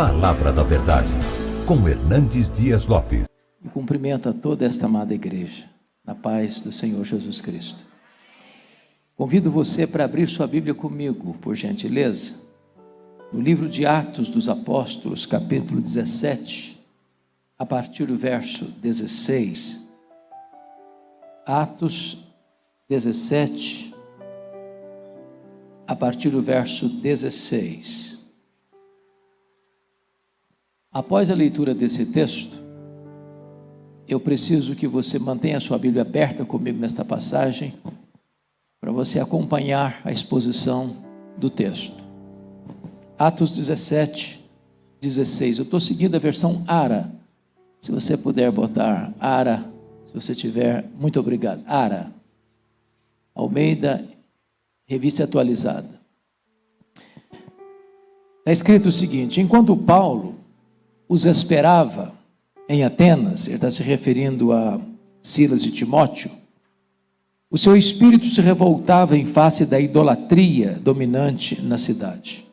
Palavra da Verdade, com Hernandes Dias Lopes. E cumprimento a toda esta amada igreja, na paz do Senhor Jesus Cristo. Convido você para abrir sua Bíblia comigo, por gentileza, no livro de Atos dos Apóstolos, capítulo 17, a partir do verso 16. Atos 17, a partir do verso 16. Após a leitura desse texto, eu preciso que você mantenha a sua Bíblia aberta comigo nesta passagem, para você acompanhar a exposição do texto. Atos 17, 16. Eu estou seguindo a versão ARA. Se você puder botar ARA, se você tiver, muito obrigado. ARA, Almeida, Revista Atualizada. Está escrito o seguinte: enquanto Paulo os esperava em Atenas, ele está se referindo a Silas e Timóteo, o seu espírito se revoltava em face da idolatria dominante na cidade.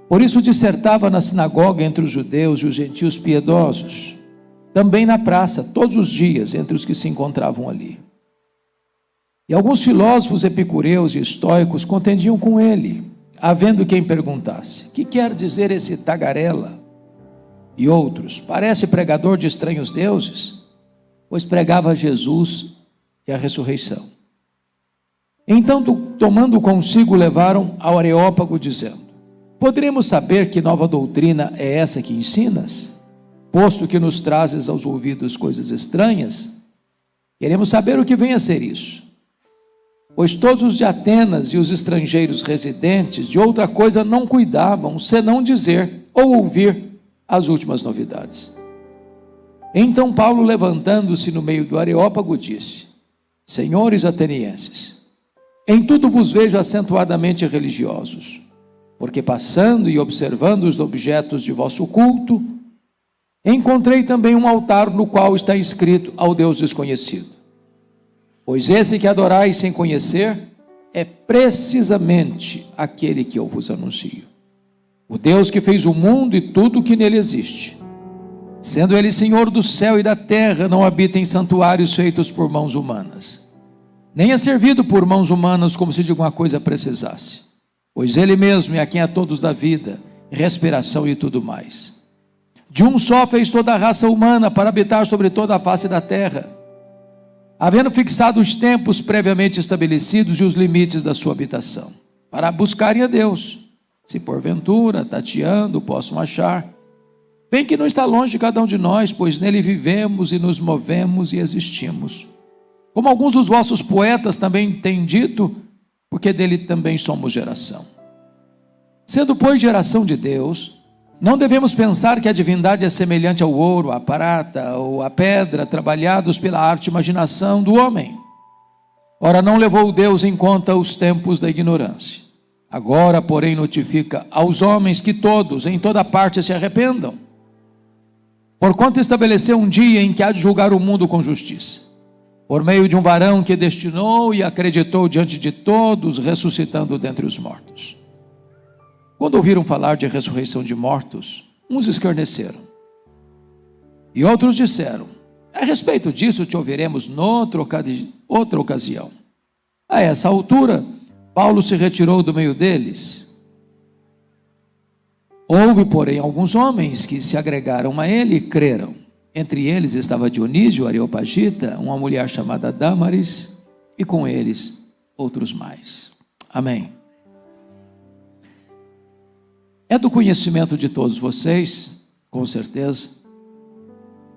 Por isso dissertava na sinagoga entre os judeus e os gentios piedosos, também na praça, todos os dias, entre os que se encontravam ali. E alguns filósofos epicureus e estoicos contendiam com ele, havendo quem perguntasse: que quer dizer esse tagarela? E outros: parece pregador de estranhos deuses, pois pregava Jesus e a ressurreição. Então, tomando consigo, levaram ao Areópago, dizendo: poderemos saber que nova doutrina é essa que ensinas? Posto que nos trazes aos ouvidos coisas estranhas, queremos saber o que vem a ser isso. Pois todos os de Atenas e os estrangeiros residentes de outra coisa não cuidavam, senão dizer ou ouvir as últimas novidades. Então Paulo, levantando-se no meio do Areópago, disse: senhores atenienses, em tudo vos vejo acentuadamente religiosos, porque passando e observando os objetos de vosso culto, encontrei também um altar no qual está escrito ao Deus desconhecido. Pois esse que adorais sem conhecer é precisamente aquele que eu vos anuncio. O Deus que fez o mundo e tudo o que nele existe, sendo ele Senhor do céu e da terra, não habita em santuários feitos por mãos humanas, nem é servido por mãos humanas como se de alguma coisa precisasse, pois ele mesmo é a quem a todos dá vida, respiração e tudo mais. De um só fez toda a raça humana para habitar sobre toda a face da terra, havendo fixado os tempos previamente estabelecidos e os limites da sua habitação, para buscarem a Deus, se porventura, tateando, possam achar, bem que não está longe de cada um de nós, pois nele vivemos e nos movemos e existimos. Como alguns dos vossos poetas também têm dito, porque dele também somos geração. Sendo, pois, geração de Deus, não devemos pensar que a divindade é semelhante ao ouro, à prata ou à pedra, trabalhados pela arte e imaginação do homem. Ora, não levou Deus em conta os tempos da ignorância. Agora, porém, notifica aos homens que todos, em toda parte, se arrependam, porquanto estabeleceu um dia em que há de julgar o mundo com justiça, por meio de um varão que destinou e acreditou diante de todos, ressuscitando dentre os mortos. Quando ouviram falar de ressurreição de mortos, uns escarneceram, e outros disseram: a respeito disso te ouviremos noutra ocasião. A essa altura, Paulo se retirou do meio deles. Houve, porém, alguns homens que se agregaram a ele e creram. Entre eles estava Dionísio, Areopagita, uma mulher chamada Dâmaris, e com eles outros mais. Amém. É do conhecimento de todos vocês, com certeza,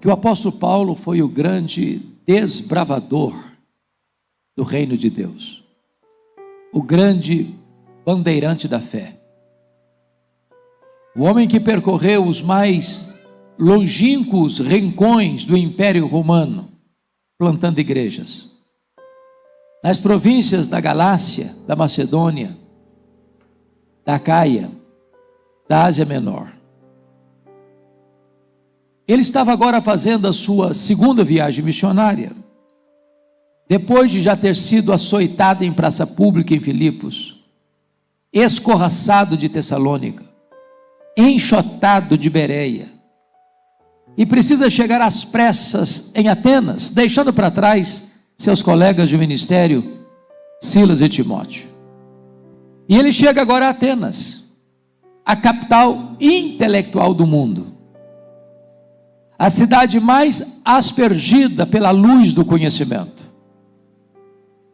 que o apóstolo Paulo foi o grande desbravador do reino de Deus, o grande bandeirante da fé, o homem que percorreu os mais longínquos rincões do Império Romano, plantando igrejas, nas províncias da Galácia, da Macedônia, da Acaia, da Ásia Menor. Ele estava agora fazendo a sua segunda viagem missionária, depois de já ter sido açoitado em praça pública em Filipos, escorraçado de Tessalônica, enxotado de Bereia e precisa chegar às pressas em Atenas, deixando para trás seus colegas de ministério, Silas e Timóteo. E ele chega agora a Atenas, a capital intelectual do mundo, a cidade mais aspergida pela luz do conhecimento,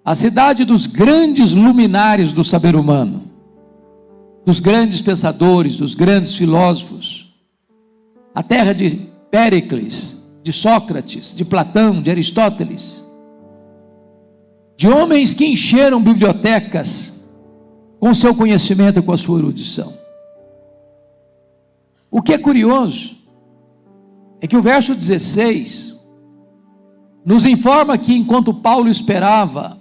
a cidade dos grandes luminares do saber humano, dos grandes pensadores, dos grandes filósofos, a terra de Péricles, de Sócrates, de Platão, de Aristóteles, de homens que encheram bibliotecas com o seu conhecimento e com a sua erudição. O que é curioso é que o verso 16 nos informa que enquanto Paulo esperava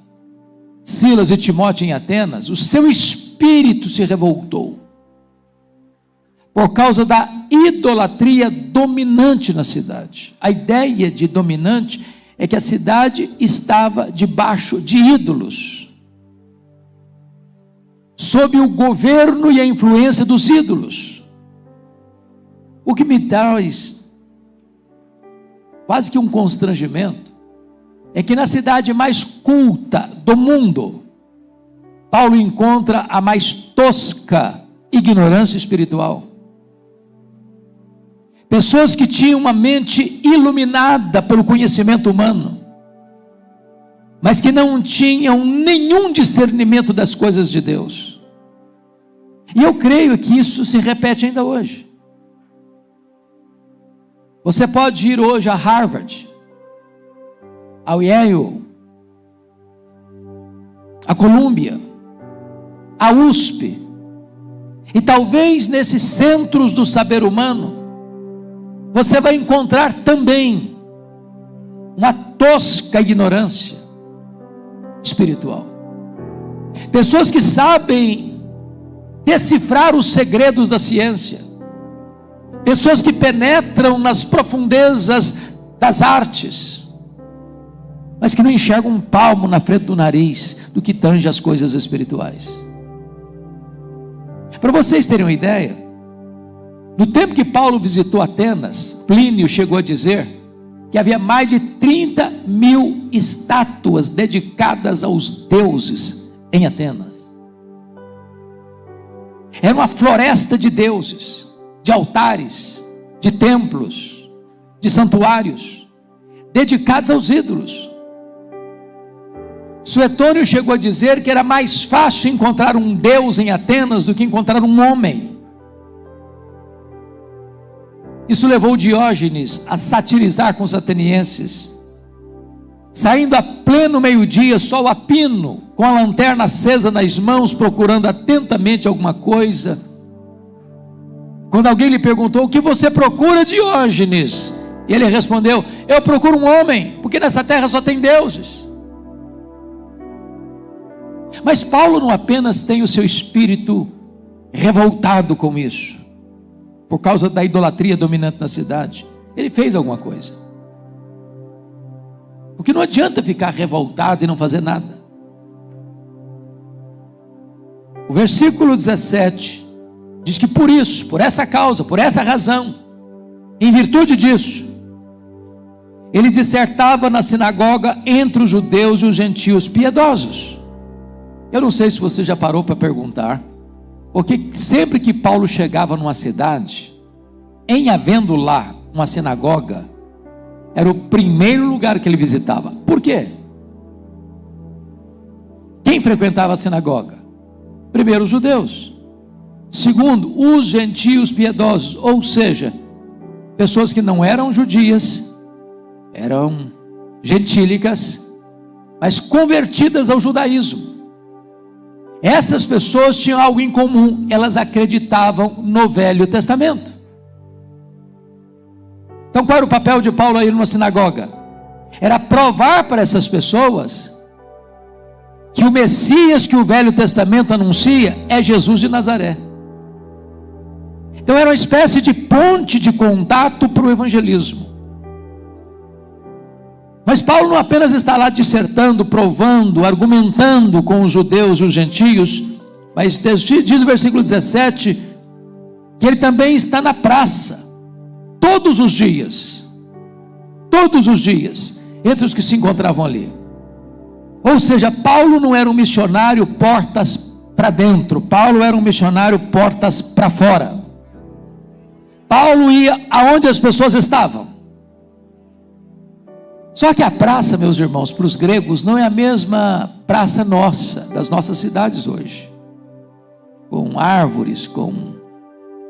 Silas e Timóteo em Atenas, o seu espírito se revoltou por causa da idolatria dominante na cidade. A ideia de dominante é que a cidade estava debaixo de ídolos, sob o governo e a influência dos ídolos. O que me traz quase que um constrangimento é que na cidade mais culta do mundo, Paulo encontra a mais tosca ignorância espiritual. Pessoas que tinham uma mente iluminada pelo conhecimento humano, mas que não tinham nenhum discernimento das coisas de Deus. E eu creio que isso se repete ainda hoje. Você pode ir hoje a Harvard, ao Yale, a Columbia, a USP, e talvez nesses centros do saber humano, você vai encontrar também uma tosca ignorância espiritual. Pessoas que sabem decifrar os segredos da ciência, pessoas que penetram nas profundezas das artes, mas que não enxergam um palmo na frente do nariz do que tange as coisas espirituais. Para vocês terem uma ideia, no tempo que Paulo visitou Atenas, Plínio chegou a dizer que havia mais de 30.000 estátuas dedicadas aos deuses em Atenas. Era uma floresta de deuses, de altares, de templos, de santuários, dedicados aos ídolos. Suetônio chegou a dizer que era mais fácil encontrar um Deus em Atenas do que encontrar um homem. Isso levou Diógenes a satirizar com os atenienses, saindo a pleno meio-dia, sol a pino, com a lanterna acesa nas mãos, procurando atentamente alguma coisa. Quando alguém lhe perguntou: o que você procura, Diógenes? E ele respondeu: eu procuro um homem, porque nessa terra só tem deuses. Mas Paulo não apenas tem o seu espírito revoltado com isso, por causa da idolatria dominante na cidade, ele fez alguma coisa. Porque não adianta ficar revoltado e não fazer nada. O versículo 17 diz que por isso, por essa causa, por essa razão, em virtude disso, ele dissertava na sinagoga entre os judeus e os gentios piedosos. Eu não sei se você já parou para perguntar, porque sempre que Paulo chegava numa cidade, em havendo lá uma sinagoga, era o primeiro lugar que ele visitava. Por quê? Quem frequentava a sinagoga? Primeiro, os judeus. Segundo, os gentios piedosos, ou seja, pessoas que não eram judias, eram gentílicas, mas convertidas ao judaísmo. Essas pessoas tinham algo em comum: elas acreditavam no Velho Testamento. Então qual era o papel de Paulo aí numa sinagoga? Era provar para essas pessoas que o Messias que o Velho Testamento anuncia é Jesus de Nazaré. Então era uma espécie de ponte de contato para o evangelismo. Mas Paulo não apenas está lá dissertando, provando, argumentando com os judeus e os gentios, mas diz o versículo 17, que ele também está na praça, todos os dias, entre os que se encontravam ali. Ou seja, Paulo não era um missionário portas para dentro, Paulo era um missionário portas para fora. Paulo ia aonde as pessoas estavam. Só que a praça, meus irmãos, para os gregos não é a mesma praça nossa, das nossas cidades hoje, com árvores, com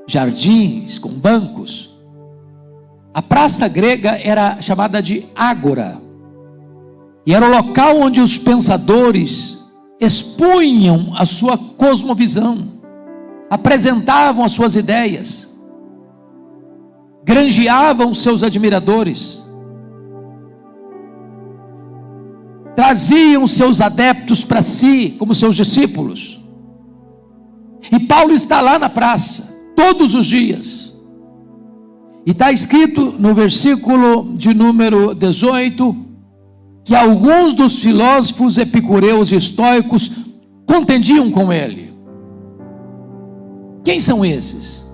jardins, com bancos. A praça grega era chamada de ágora, e era o local onde os pensadores expunham a sua cosmovisão, apresentavam as suas ideias, granjeavam seus admiradores, traziam seus adeptos para si, como seus discípulos. E Paulo está lá na praça, todos os dias. E está escrito no versículo de número 18, que alguns dos filósofos epicureus e estoicos contendiam com ele. Quem são esses?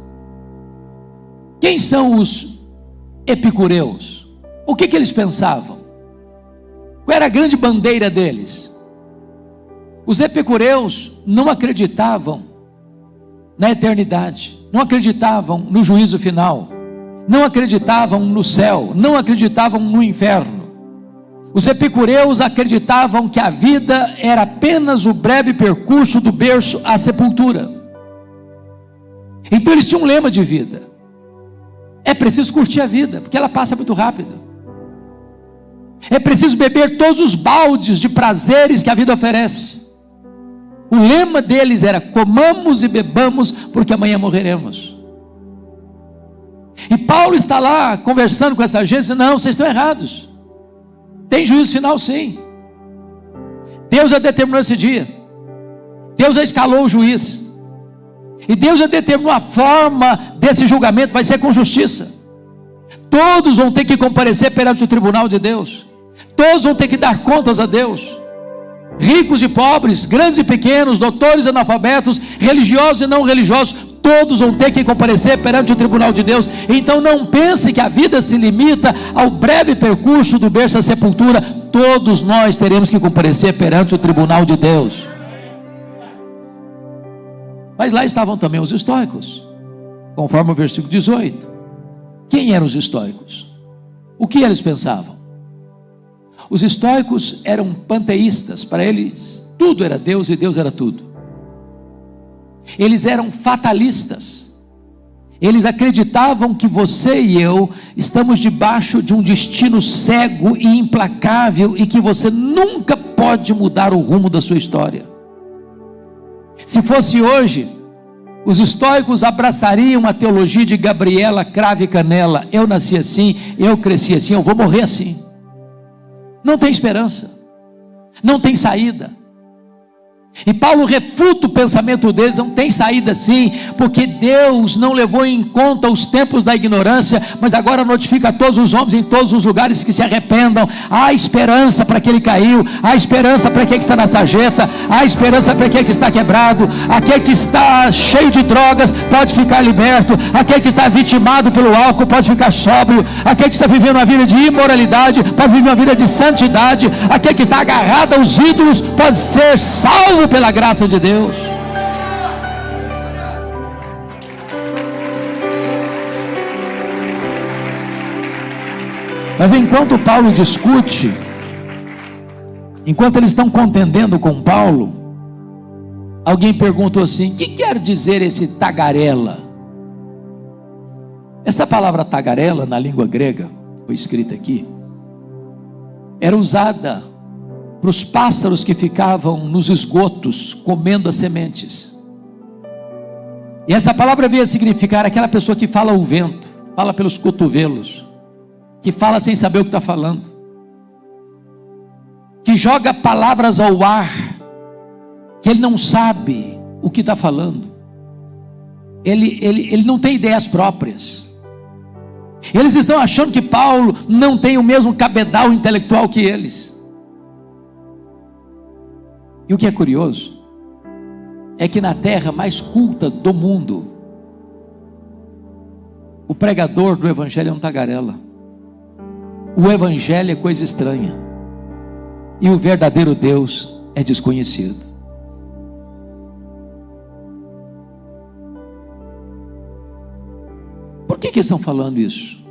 Quem são os epicureus? O que eles pensavam? Qual era a grande bandeira deles? Os epicureus não acreditavam na eternidade, não acreditavam no juízo final, não acreditavam no céu, não acreditavam no inferno. Os epicureus acreditavam que a vida era apenas o breve percurso do berço à sepultura. Então eles tinham um lema de vida: é preciso curtir a vida, porque ela passa muito rápido. É preciso beber todos os baldes de prazeres que a vida oferece. O lema deles era: comamos e bebamos, porque amanhã morreremos. E Paulo está lá conversando com essa gente, não, vocês estão errados. Tem juízo final, sim. Deus já determinou esse dia. Deus já escalou o juiz. E Deus já determinou a forma desse julgamento, vai ser com justiça. Todos vão ter que comparecer perante o tribunal de Deus. Todos vão ter que dar contas a Deus. Ricos e pobres, grandes e pequenos, doutores e analfabetos, religiosos e não religiosos, todos vão ter que comparecer perante o tribunal de Deus. Então não pense que a vida se limita ao breve percurso do berço à sepultura. Todos nós teremos que comparecer perante o tribunal de Deus. Mas lá estavam também os estoicos, conforme o versículo 18. Quem eram os estoicos? O que eles pensavam? Os estoicos eram panteístas. Para eles tudo era Deus e Deus era tudo. Eles eram fatalistas. Eles acreditavam que você e eu estamos debaixo de um destino cego e implacável, e que você nunca pode mudar o rumo da sua história. Se fosse hoje, os estoicos abraçariam a teologia de Gabriela Cravo e Canela: eu nasci assim, eu cresci assim, eu vou morrer assim. Não tem esperança, não tem saída. E Paulo refuta o pensamento deles: não tem saída sim, porque Deus não levou em conta os tempos da ignorância, mas agora notifica a todos os homens em todos os lugares que se arrependam. Há esperança para aquele que caiu, há esperança para aquele que está na sarjeta, há esperança para aquele que está quebrado. Aquele que está cheio de drogas pode ficar liberto, aquele que está vitimado pelo álcool pode ficar sóbrio, aquele que está vivendo uma vida de imoralidade pode viver uma vida de santidade, aquele que está agarrado aos ídolos pode ser salvo pela graça de Deus. Mas enquanto Paulo discute, enquanto eles estão contendendo com Paulo, alguém perguntou assim: o que quer dizer esse tagarela? Essa palavra tagarela, na língua grega, foi escrita aqui, era usada para os pássaros que ficavam nos esgotos comendo as sementes. E essa palavra veio a significar aquela pessoa que fala ao vento, fala pelos cotovelos, que fala sem saber o que está falando, que joga palavras ao ar, que ele não sabe o que está falando, ele não tem ideias próprias. Eles estão achando que Paulo não tem o mesmo cabedal intelectual que eles. E o que é curioso é que na terra mais culta do mundo, O pregador do evangelho é um tagarela. O evangelho é coisa estranha. E o verdadeiro Deus é desconhecido. Por que estão falando isso?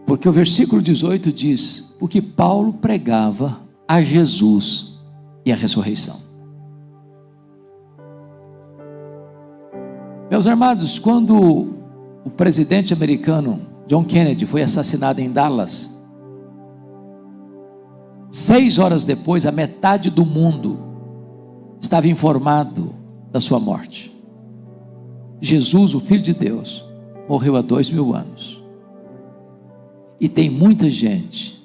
Porque o versículo 18 diz: porque Paulo pregava a Jesus e a ressurreição. Meus amados, quando o presidente americano John Kennedy foi assassinado em Dallas, 6 horas depois, a metade do mundo estava informado da sua morte. Jesus, o Filho de Deus, morreu há 2000 anos. E tem muita gente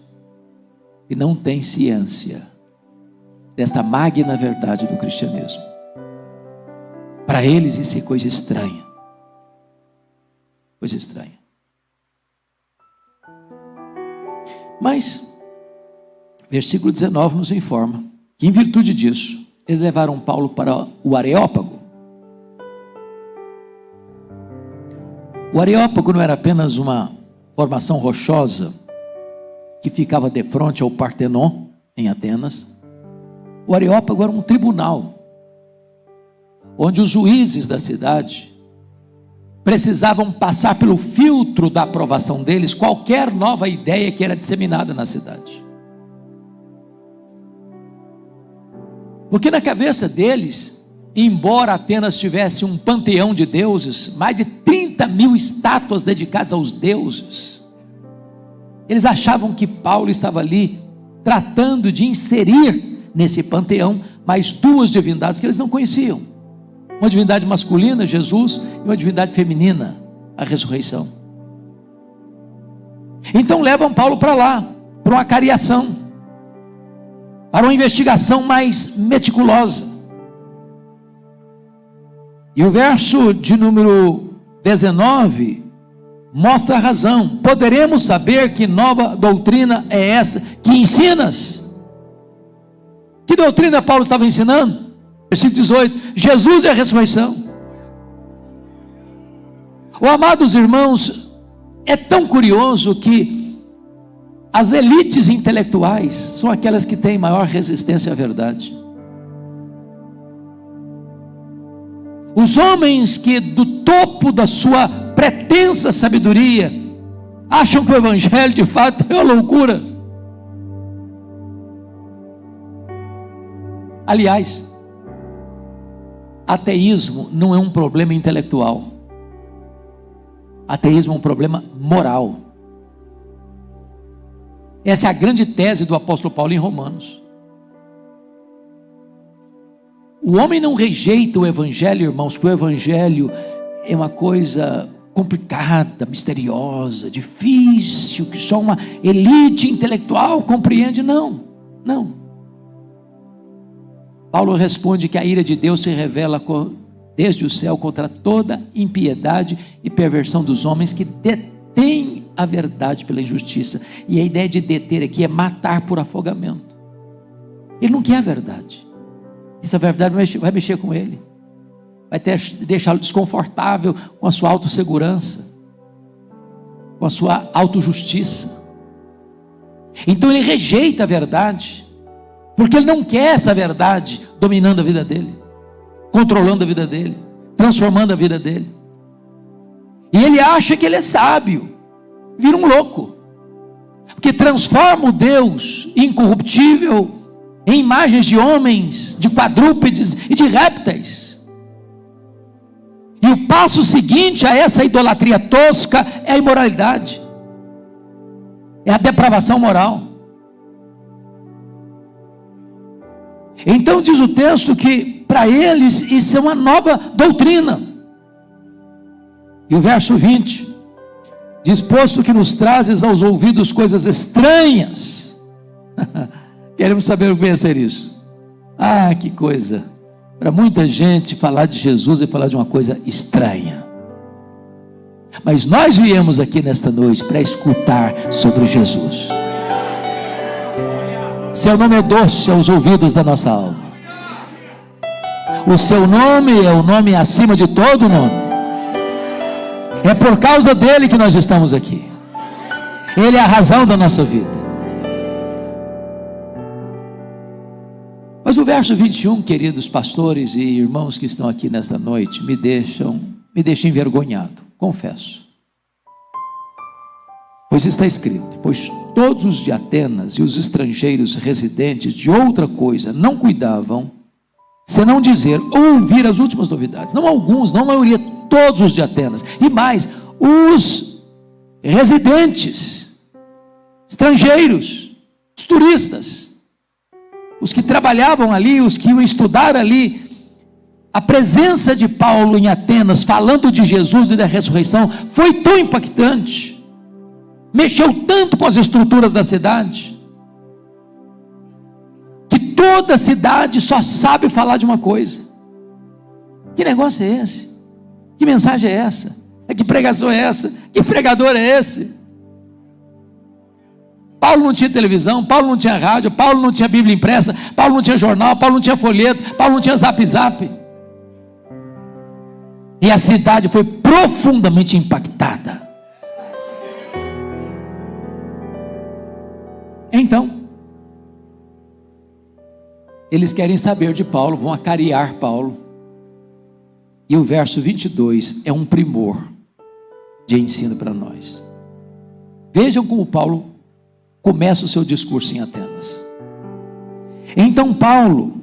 que não tem ciência desta magna verdade do cristianismo. Para eles isso é coisa estranha. Coisa estranha. Mas, versículo 19 nos informa que, em virtude disso, eles levaram Paulo para o Areópago. O Areópago não era apenas uma formação rochosa que ficava de frente ao Partenon, em Atenas. O Areópago era um tribunal, onde os juízes da cidade precisavam passar pelo filtro da aprovação deles qualquer nova ideia que era disseminada na cidade. Porque na cabeça deles, embora Atenas tivesse um panteão de deuses, mais de 30.000 estátuas dedicadas aos deuses, eles achavam que Paulo estava ali tratando de inserir nesse panteão mais 2 divindades que eles não conheciam. Uma divindade masculina, Jesus, e uma divindade feminina, a ressurreição. Então levam Paulo para lá, para uma cariação, para uma investigação mais meticulosa. E o verso de número 19 mostra a razão. Poderemos saber que nova doutrina é essa que ensinas? Que doutrina Paulo estava ensinando? Versículo 18: Jesus é a ressurreição. Amados irmãos, é tão curioso que as elites intelectuais são aquelas que têm maior resistência à verdade. Os homens que do topo da sua pretensa sabedoria acham que o evangelho de fato é uma loucura. Aliás, ateísmo não é um problema intelectual. Ateísmo é um problema moral. Essa é a grande tese do apóstolo Paulo em Romanos. O homem não rejeita o evangelho, irmãos, porque o evangelho é uma coisa complicada, misteriosa, difícil, que só uma elite intelectual compreende. Não, não. Paulo responde que a ira de Deus se revela desde o céu contra toda impiedade e perversão dos homens que detêm a verdade pela injustiça. E a ideia de deter aqui é matar por afogamento. Ele não quer a verdade. Essa verdade vai mexer com ele, vai deixá-lo desconfortável com a sua autossegurança, com a sua autojustiça. Então ele rejeita a verdade, porque ele não quer essa verdade dominando a vida dele, controlando a vida dele, transformando a vida dele. E ele acha que ele é sábio, vira um louco, porque transforma o Deus incorruptível em imagens de homens, de quadrúpedes e de répteis. E o passo seguinte a essa idolatria tosca é a imoralidade, é a depravação moral. Então diz o texto que para eles isso é uma nova doutrina. E o verso 20 diz: posto que nos trazes aos ouvidos coisas estranhas. Queremos saber o que é ser isso. Ah, que coisa! Para muita gente falar de Jesus é falar de uma coisa estranha. Mas nós viemos aqui nesta noite para escutar sobre Jesus. Seu nome é doce aos ouvidos da nossa alma. O seu nome é o nome acima de todo nome. É por causa dele que nós estamos aqui. Ele é a razão da nossa vida. Mas o verso 21, queridos pastores e irmãos que estão aqui nesta noite, me deixa envergonhado, confesso. Pois está escrito: pois todos os de Atenas e os estrangeiros residentes de outra coisa não cuidavam, senão dizer ou ouvir as últimas novidades. Não alguns, não a maioria, todos os de Atenas. E mais, os residentes, estrangeiros, os turistas, os que trabalhavam ali, os que iam estudar ali. A presença de Paulo em Atenas, falando de Jesus e da ressurreição, foi tão impactante, mexeu tanto com as estruturas da cidade, que toda a cidade só sabe falar de uma coisa. Que negócio é esse? Que mensagem é essa? Que pregação é essa? Que pregador é esse? Paulo não tinha televisão, Paulo não tinha rádio, Paulo não tinha Bíblia impressa, Paulo não tinha jornal, Paulo não tinha folheto, Paulo não tinha zap. E a cidade foi profundamente impactada. Então, eles querem saber de Paulo, vão acariar Paulo. E o verso 22 é um primor de ensino para nós. Vejam como Paulo começa o seu discurso em Atenas. Então Paulo,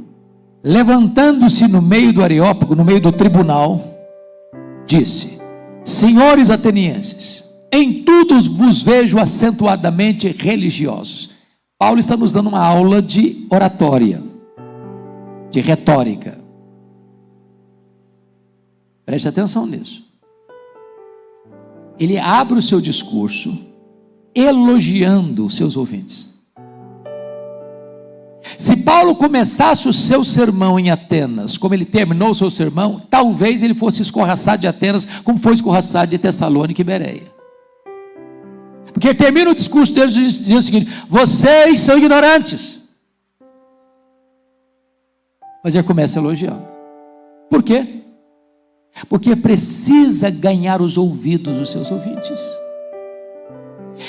levantando-se no meio do Areópago, no meio do tribunal, disse: senhores atenienses, em tudo vos vejo acentuadamente religiosos. Paulo está nos dando uma aula de oratória, de retórica. Preste atenção nisso. Ele abre o seu discurso elogiando os seus ouvintes. Se Paulo começasse o seu sermão em Atenas, como ele terminou o seu sermão, talvez ele fosse escorraçado de Atenas, como foi escorraçado de Tessalônica e Bereia. Porque ele termina o discurso dele dizendo o seguinte: vocês são ignorantes. Mas ele começa elogiando. Por quê? Porque precisa ganhar os ouvidos dos seus ouvintes.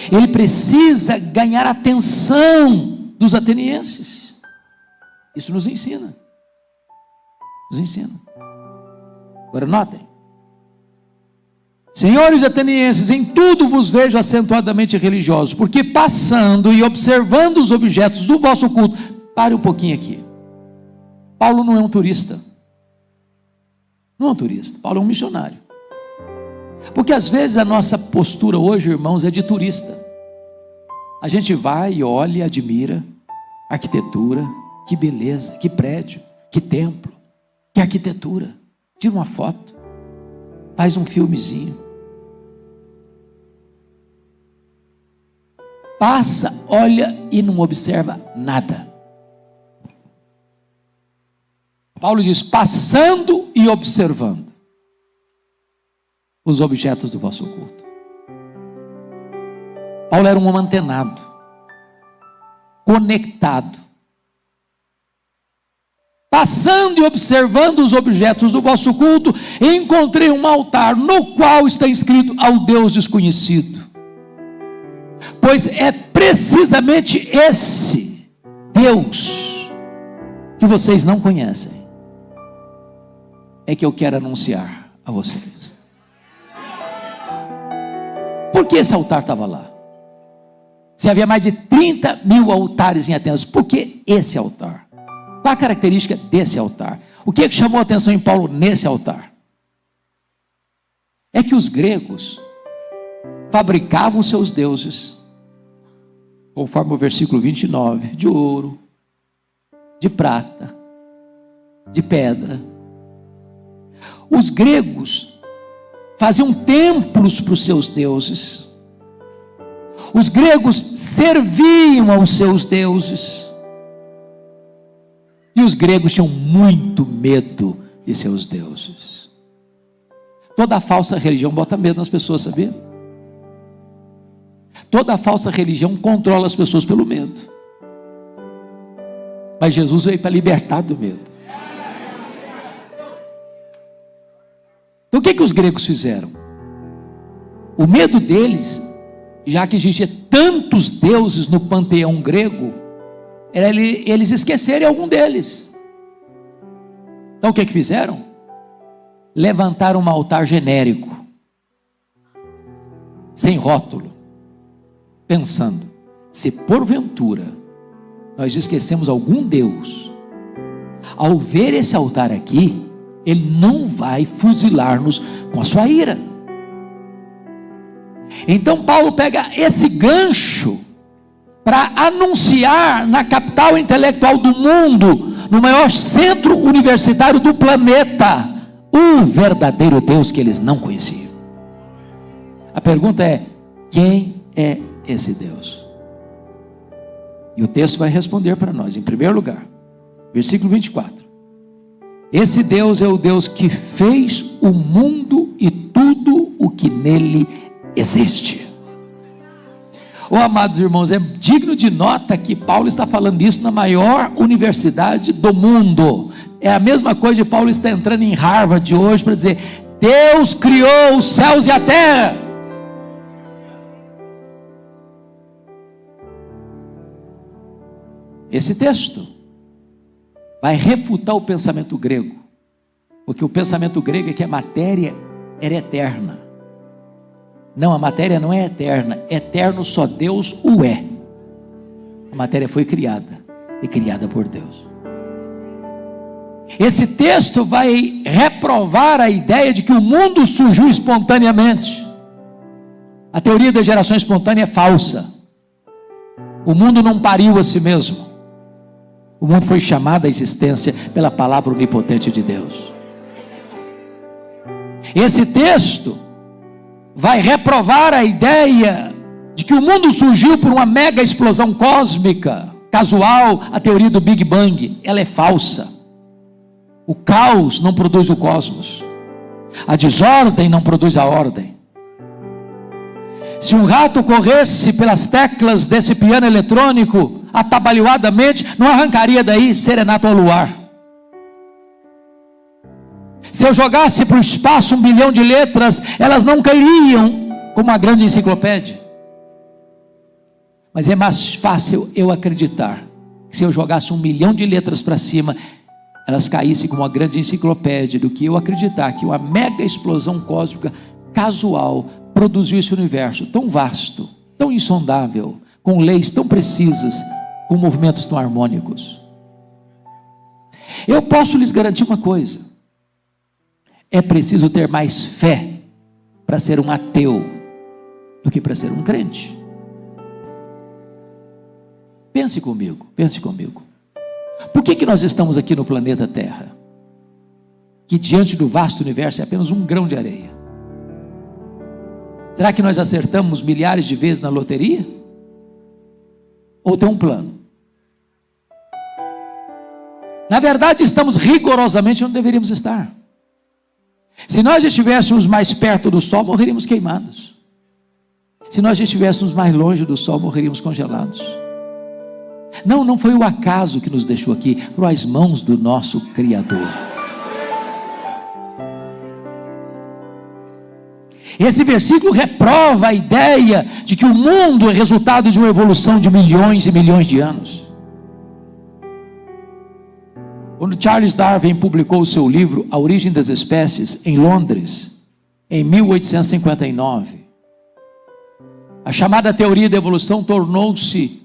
Ele precisa ganhar a atenção dos atenienses. Isso nos ensina. Nos ensina. Agora notem. Senhores atenienses, em tudo vos vejo acentuadamente religiosos, porque passando e observando os objetos do vosso culto. Pare um pouquinho aqui. Paulo não é um turista. Não é um turista. Paulo é um missionário. Porque às vezes a nossa postura hoje, irmãos, é de turista. A gente vai e olha e admira arquitetura, que beleza, que prédio, que templo, que arquitetura. Tira uma foto, faz um filmezinho. Passa, olha e não observa nada. Paulo diz: passando e observando os objetos do vosso culto. Paulo era um homem antenado, conectado. Passando e observando os objetos do vosso culto, encontrei um altar no qual está escrito: ao Deus desconhecido. Pois é precisamente esse Deus que vocês não conhecem, é que eu quero anunciar a vocês. Por que esse altar estava lá? Se havia mais de 30 mil altares em Atenas, por que esse altar? Qual a característica desse altar? O que chamou a atenção em Paulo nesse altar? É que os gregos fabricavam seus deuses, conforme o versículo 29, de ouro, de prata, de pedra. Os gregos faziam templos para os seus deuses. Os gregos serviam aos seus deuses. E os gregos tinham muito medo de seus deuses. Toda falsa religião bota medo nas pessoas, sabia? Toda falsa religião controla as pessoas pelo medo. Mas Jesus veio para libertar do medo. Então o que os gregos fizeram? O medo deles, já que existia tantos deuses no panteão grego, era eles esquecerem algum deles. Então o que fizeram? Levantaram um altar genérico, sem rótulo, pensando: se porventura nós esquecemos algum Deus, ao ver esse altar aqui, ele não vai fuzilar-nos com a sua ira. Então Paulo pega esse gancho para anunciar na capital intelectual do mundo, no maior centro universitário do planeta, o verdadeiro Deus que eles não conheciam. A pergunta é: quem é esse Deus? E o texto vai responder para nós, em primeiro lugar, versículo 24. Esse Deus é o Deus que fez o mundo e tudo o que nele existe. Oh, amados irmãos, é digno de nota que Paulo está falando isso na maior universidade do mundo. É a mesma coisa de Paulo estar entrando em Harvard hoje para dizer: Deus criou os céus e a terra. Esse texto vai refutar o pensamento grego, porque o pensamento grego é que a matéria era eterna. Não, a matéria não é eterna, eterno só Deus o é. A matéria foi criada, e criada por Deus. Esse texto vai reprovar a ideia de que o mundo surgiu espontaneamente. A teoria da geração espontânea é falsa. O mundo não pariu a si mesmo. O mundo foi chamado à existência pela palavra onipotente de Deus. Esse texto vai reprovar a ideia de que o mundo surgiu por uma mega explosão cósmica, casual. A teoria do Big Bang, ela é falsa. O caos não produz o cosmos. A desordem não produz a ordem. Se um rato corresse pelas teclas desse piano eletrônico atabalhoadamente, não arrancaria daí serenata ao luar. Se eu jogasse para o espaço 1 bilhão de letras, elas não cairiam como uma grande enciclopédia. Mas é mais fácil eu acreditar que se eu jogasse 1 milhão de letras para cima, elas caíssem como uma grande enciclopédia, do que eu acreditar que uma mega explosão cósmica casual produziu esse universo tão vasto, tão insondável, com leis tão precisas, com movimentos tão harmônicos. Eu posso lhes garantir uma coisa: é preciso ter mais fé para ser um ateu do que para ser um crente. Pense comigo, pense comigo. Por que nós estamos aqui no planeta Terra, que diante do vasto universo é apenas um grão de areia? Será que nós acertamos milhares de vezes na loteria? Ou tem um plano? Na verdade, estamos rigorosamente onde deveríamos estar. Se nós estivéssemos mais perto do Sol, morreríamos queimados. Se nós estivéssemos mais longe do Sol, morreríamos congelados. Não foi o acaso que nos deixou aqui, foram as mãos do nosso Criador. Esse versículo reprova a ideia de que o mundo é resultado de uma evolução de milhões e milhões de anos. Quando Charles Darwin publicou o seu livro A Origem das Espécies, em Londres, em 1859, a chamada teoria da evolução tornou-se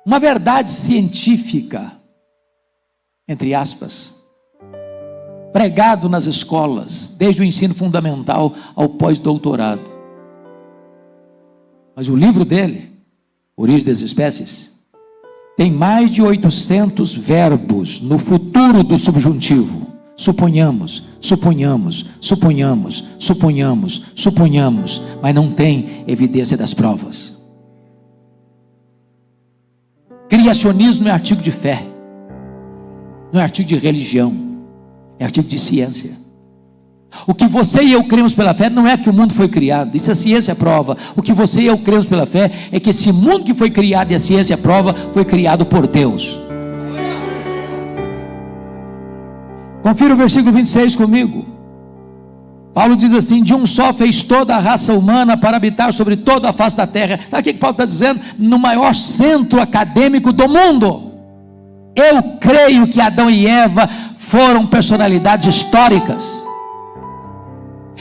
uma verdade científica, entre aspas, pregado nas escolas, desde o ensino fundamental ao pós-doutorado. Mas o livro dele, Origem das Espécies, tem mais de 800 verbos no futuro do subjuntivo. Suponhamos, suponhamos, suponhamos, suponhamos, suponhamos, mas não tem evidência das provas. Criacionismo é artigo de fé, não é artigo de religião, é artigo de ciência. O que você e eu cremos pela fé não é que o mundo foi criado, isso a ciência prova. O que você e eu cremos pela fé é que esse mundo que foi criado e a ciência prova, foi criado por Deus. Confira o versículo 26 comigo. Paulo diz assim: de um só fez toda a raça humana para habitar sobre toda a face da terra. Sabe o que Paulo está dizendo? No maior centro acadêmico do mundo. Eu creio que Adão e Eva foram personalidades históricas.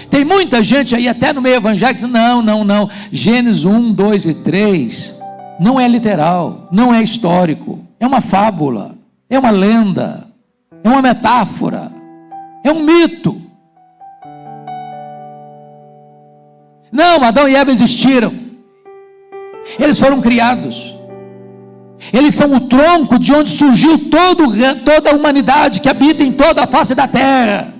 Tem muita gente aí, até no meio evangélico, que diz: não, Gênesis 1, 2 e 3 não é literal, não é histórico, é uma fábula, é uma lenda, é uma metáfora, é um mito. Não, Adão e Eva existiram, eles foram criados, eles são o tronco de onde surgiu toda a humanidade que habita em toda a face da terra.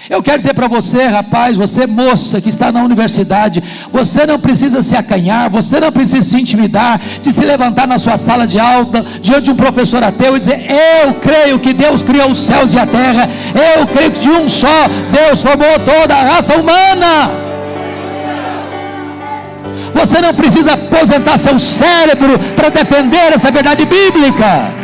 Eu quero dizer para você, rapaz, você moça que está na universidade, você não precisa se acanhar, você não precisa se intimidar, de se levantar na sua sala de aula, diante de um professor ateu e dizer: eu creio que Deus criou os céus e a terra, eu creio que de um só Deus formou toda a raça humana. Você não precisa aposentar seu cérebro para defender essa verdade bíblica.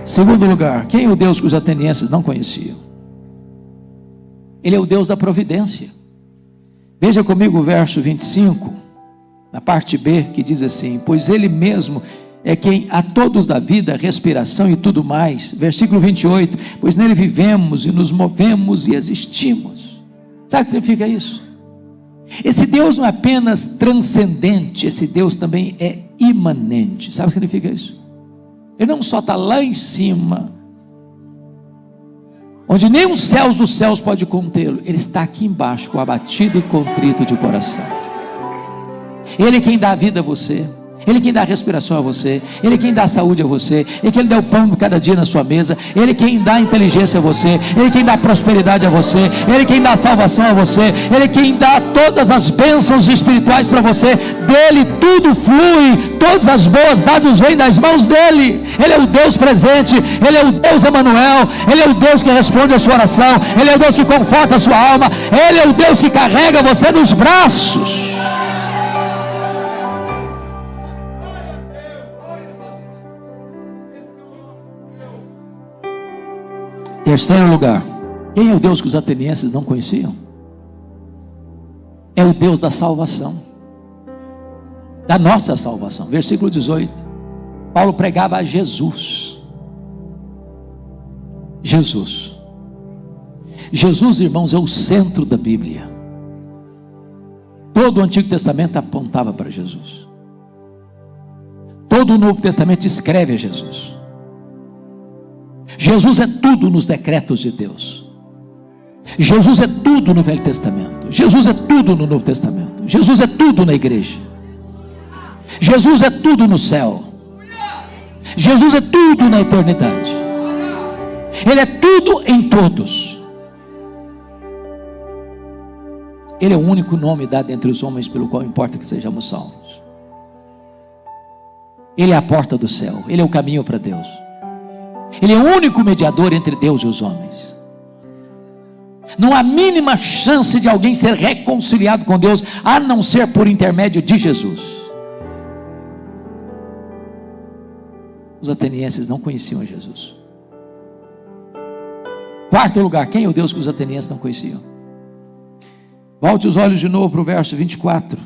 Segundo lugar, quem é o Deus que os atenienses não conheciam? Ele é o Deus da providência. Veja comigo o verso 25, na parte B, que diz assim: pois Ele mesmo é quem a todos dá vida, respiração e tudo mais. Versículo 28, pois nele vivemos e nos movemos e existimos. Sabe o que significa isso? Esse Deus não é apenas transcendente, esse Deus também é imanente. Sabe o que significa isso? Ele não só está lá em cima, onde nem os céus dos céus pode contê-lo. Ele está aqui embaixo, com abatido e contrito de coração. Ele é quem dá a vida a você, Ele é quem dá a respiração a você, Ele é quem dá a saúde a você, Ele é quem dá o pão cada dia na sua mesa, Ele é quem dá a inteligência a você, Ele é quem dá a prosperidade a você, Ele é quem dá a salvação a você, Ele é quem dá todas as bênçãos espirituais para você. Dele tudo flui, todas as boas dádivas vêm das mãos dele. Ele é o Deus presente, Ele é o Deus Emanuel, Ele é o Deus que responde a sua oração, Ele é o Deus que conforta a sua alma, Ele é o Deus que carrega você nos braços. Terceiro lugar, quem é o Deus que os atenienses não conheciam? É o Deus da salvação, da nossa salvação. Versículo 18, Paulo pregava a Jesus. Jesus, irmãos, é o centro da Bíblia. Todo o Antigo Testamento apontava para Jesus, todo o Novo Testamento escreve a Jesus. Jesus é tudo nos decretos de Deus, Jesus é tudo no Velho Testamento, Jesus é tudo no Novo Testamento, Jesus é tudo na igreja, Jesus é tudo no céu, Jesus é tudo na eternidade, Ele é tudo em todos. Ele é o único nome dado entre os homens pelo qual importa que sejamos salvos. Ele é a porta do céu, Ele é o caminho para Deus, Ele é o único mediador entre Deus e os homens. Não há mínima chance de alguém ser reconciliado com Deus, a não ser por intermédio de Jesus. Os atenienses não conheciam Jesus. Quarto lugar, quem é o Deus que os atenienses não conheciam? Volte os olhos de novo para o verso 24.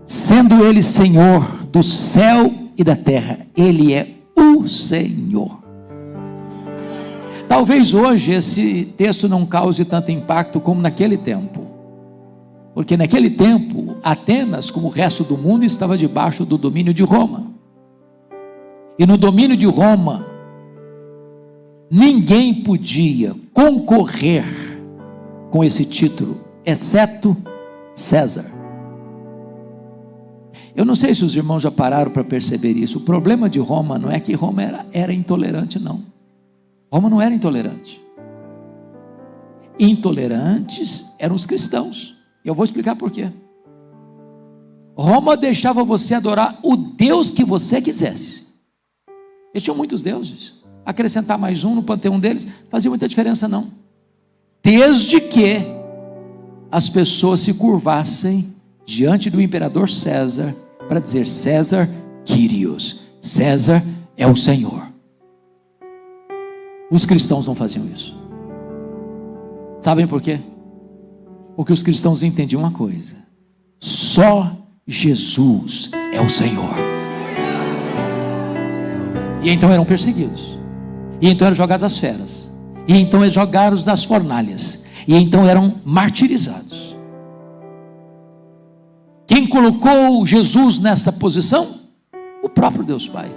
Sendo Ele Senhor do céu e da terra, Ele é o Senhor. Talvez hoje esse texto não cause tanto impacto como naquele tempo, porque naquele tempo Atenas, como o resto do mundo, estava debaixo do domínio de Roma, e no domínio de Roma ninguém podia concorrer com esse título, exceto César. Eu não sei se os irmãos já pararam para perceber isso. O problema de Roma não é que Roma era intolerante, não. Roma não era intolerante. Intolerantes eram os cristãos. E eu vou explicar por quê. Roma deixava você adorar o Deus que você quisesse. Eles tinham muitos deuses. Acrescentar mais um no panteão deles fazia muita diferença, não. Desde que as pessoas se curvassem diante do imperador César, para dizer: César Quírios, César é o Senhor. Os cristãos não faziam isso. Sabem por quê? Porque os cristãos entendiam uma coisa: só Jesus é o Senhor. E então eram perseguidos, e então eram jogados às feras, e então eram jogados das fornalhas, e então eram martirizados. Quem colocou Jesus nessa posição? O próprio Deus Pai.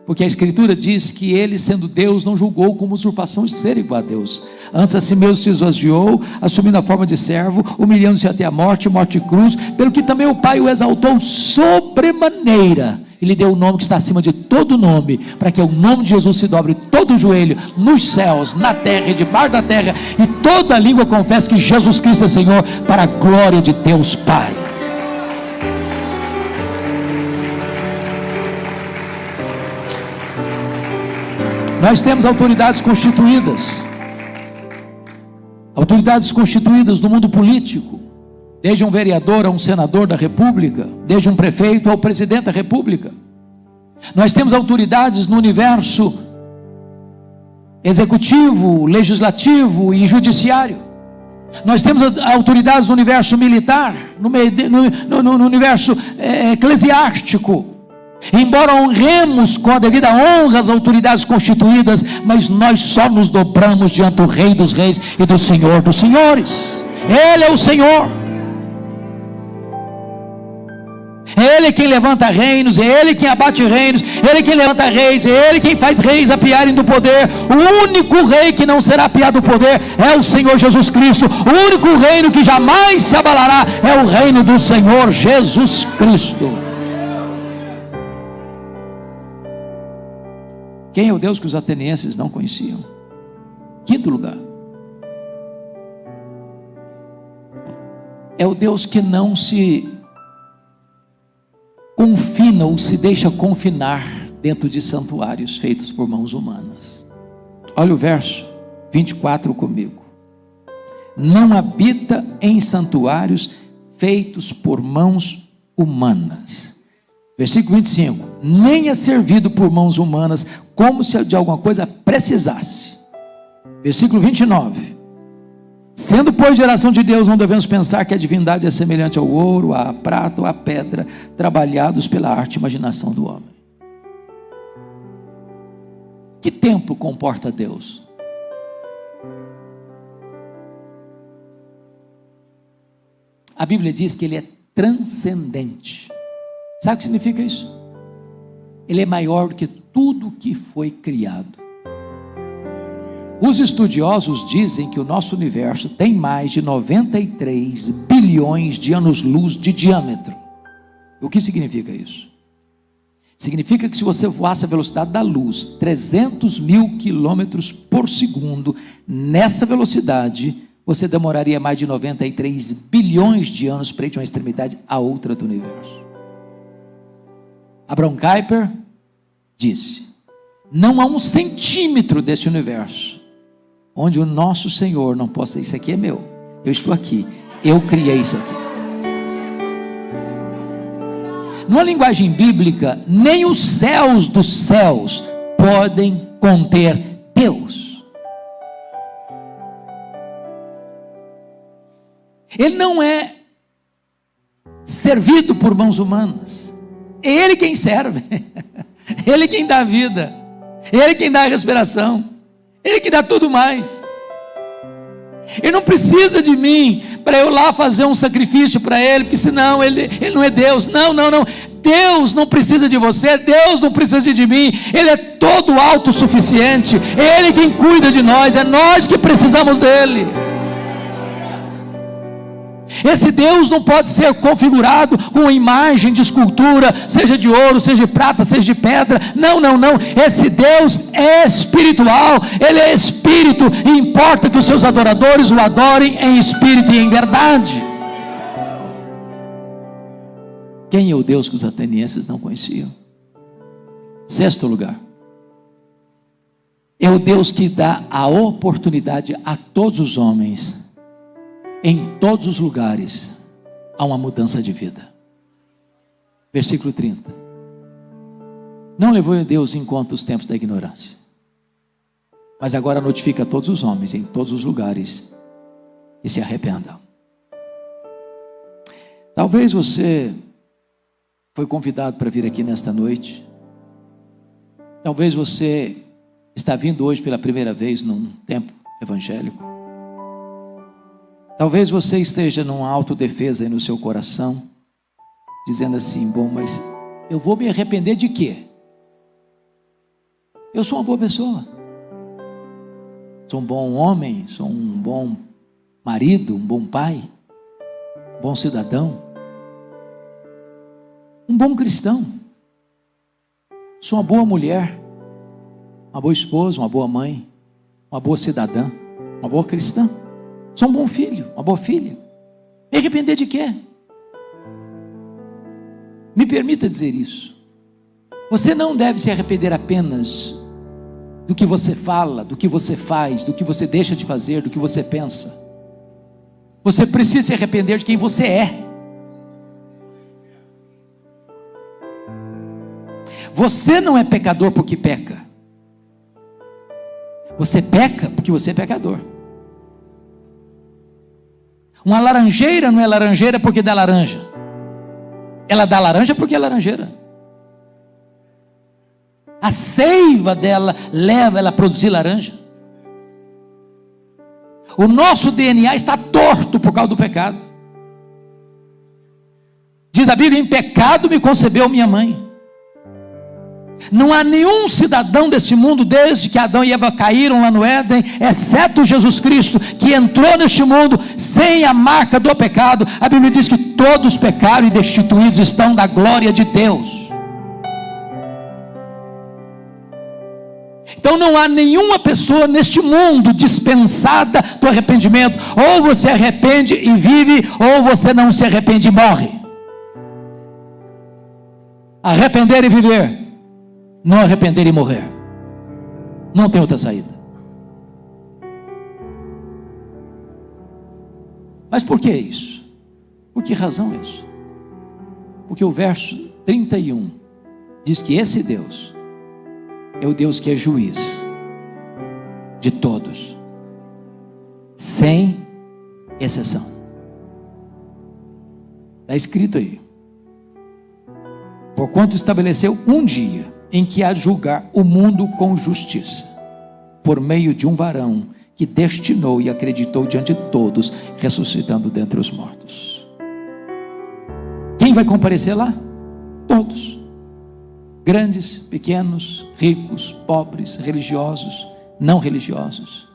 Porque a Escritura diz que ele, sendo Deus, não julgou como usurpação de ser igual a Deus. Antes a si mesmo se esvaziou, assumindo a forma de servo, humilhando-se até a morte, morte de cruz, pelo que também o Pai o exaltou sobremaneira, e lhe deu o nome que está acima de todo nome, para que o nome de Jesus se dobre todo o joelho, nos céus, na terra e debaixo da terra, e toda língua confesse que Jesus Cristo é Senhor, para a glória de Deus Pai. Nós temos autoridades constituídas no mundo político, desde um vereador a um senador da república, desde um prefeito ao presidente da república. Nós temos autoridades no universo executivo, legislativo e judiciário. Nós temos autoridades no universo militar, no universo eclesiástico. Embora honremos com a devida honra as autoridades constituídas, mas nós só nos dobramos diante do Rei dos Reis e do Senhor dos Senhores. Ele é o Senhor. É Ele quem levanta reinos, é Ele quem abate reinos, é Ele quem levanta reis, é Ele quem faz reis apiarem do poder. O único rei que não será apiado do poder é o Senhor Jesus Cristo. O único reino que jamais se abalará é o reino do Senhor Jesus Cristo. Quem é o Deus que os atenienses não conheciam? Quinto lugar, é o Deus que não se confina ou se deixa confinar dentro de santuários feitos por mãos humanas. Olha o verso 24 comigo. Não habita em santuários feitos por mãos humanas. Versículo 25, nem é servido por mãos humanas, como se de alguma coisa precisasse. Versículo 29, sendo pois geração de Deus, não devemos pensar que a divindade é semelhante ao ouro, à prata ou à pedra, trabalhados pela arte e imaginação do homem. Que templo comporta Deus? A Bíblia diz que ele é transcendente. Sabe o que significa isso? Ele é maior do que tudo que foi criado. Os estudiosos dizem que o nosso universo tem mais de 93 bilhões de anos-luz de diâmetro. O que significa isso? Significa que se você voasse a velocidade da luz, 300 mil quilômetros por segundo, nessa velocidade, você demoraria mais de 93 bilhões de anos para ir de uma extremidade à outra do universo. Abraham Kuyper disse: não há um centímetro desse universo onde o nosso Senhor não possa, isso aqui é meu, eu estou aqui, eu criei isso aqui. Numa linguagem bíblica, nem os céus dos céus podem conter Deus. Ele não é servido por mãos humanas. É Ele quem serve, Ele quem dá a vida, Ele quem dá a respiração, Ele que dá tudo mais. Ele não precisa de mim para eu lá fazer um sacrifício para Ele, porque senão Ele não é Deus. Não. Deus não precisa de você, Deus não precisa de mim. Ele é todo autossuficiente, é Ele quem cuida de nós, é nós que precisamos dEle. Esse Deus não pode ser configurado com uma imagem de escultura, seja de ouro, seja de prata, seja de pedra. Não. Esse Deus é espiritual, Ele é espírito, e importa que os seus adoradores o adorem em espírito e em verdade. Quem é o Deus que os atenienses não conheciam? Sexto lugar, é o Deus que dá a oportunidade a todos os homens, em todos os lugares, há uma mudança de vida. Versículo 30. Não levou Deus em conta os tempos da ignorância. Mas agora notifica a todos os homens em todos os lugares que se arrependam. Talvez você foi convidado para vir aqui nesta noite. Talvez você está vindo hoje pela primeira vez num tempo evangélico. Talvez você esteja numa autodefesa aí no seu coração, dizendo assim: bom, mas eu vou me arrepender de quê? Eu sou uma boa pessoa, sou um bom homem, sou um bom marido, um bom pai, um bom cidadão, um bom cristão, sou uma boa mulher, uma boa esposa, uma boa mãe, uma boa cidadã, uma boa cristã, sou um bom filho, uma boa filha. Me arrepender de quê? Me permita dizer isso. Você não deve se arrepender apenas do que você fala, do que você faz, do que você deixa de fazer, do que você pensa. Você precisa se arrepender de quem você é. Você não é pecador porque peca. Você peca porque você é pecador. Uma laranjeira não é laranjeira porque dá laranja. Ela dá laranja porque é laranjeira. A seiva dela leva ela a produzir laranja. O nosso DNA está torto por causa do pecado. Diz a Bíblia: em pecado me concebeu minha mãe. Não há nenhum cidadão deste mundo, desde que Adão e Eva caíram lá no Éden, exceto Jesus Cristo, que entrou neste mundo sem a marca do pecado. A Bíblia diz que todos pecaram e destituídos estão da glória de Deus. Então não há nenhuma pessoa neste mundo dispensada do arrependimento. Ou você arrepende e vive, ou você não se arrepende e morre. Arrepender e viver, não arrepender e morrer. Não tem outra saída. Mas por que isso? Por que razão é isso? Porque o verso 31 diz que esse Deus é o Deus que é juiz de todos, sem exceção. Está escrito aí: porquanto estabeleceu um dia em que há de julgar o mundo com justiça, por meio de um varão que destinou e acreditou diante de todos, ressuscitando dentre os mortos. Quem vai comparecer lá? Todos. Grandes, pequenos, ricos, pobres, religiosos, não religiosos.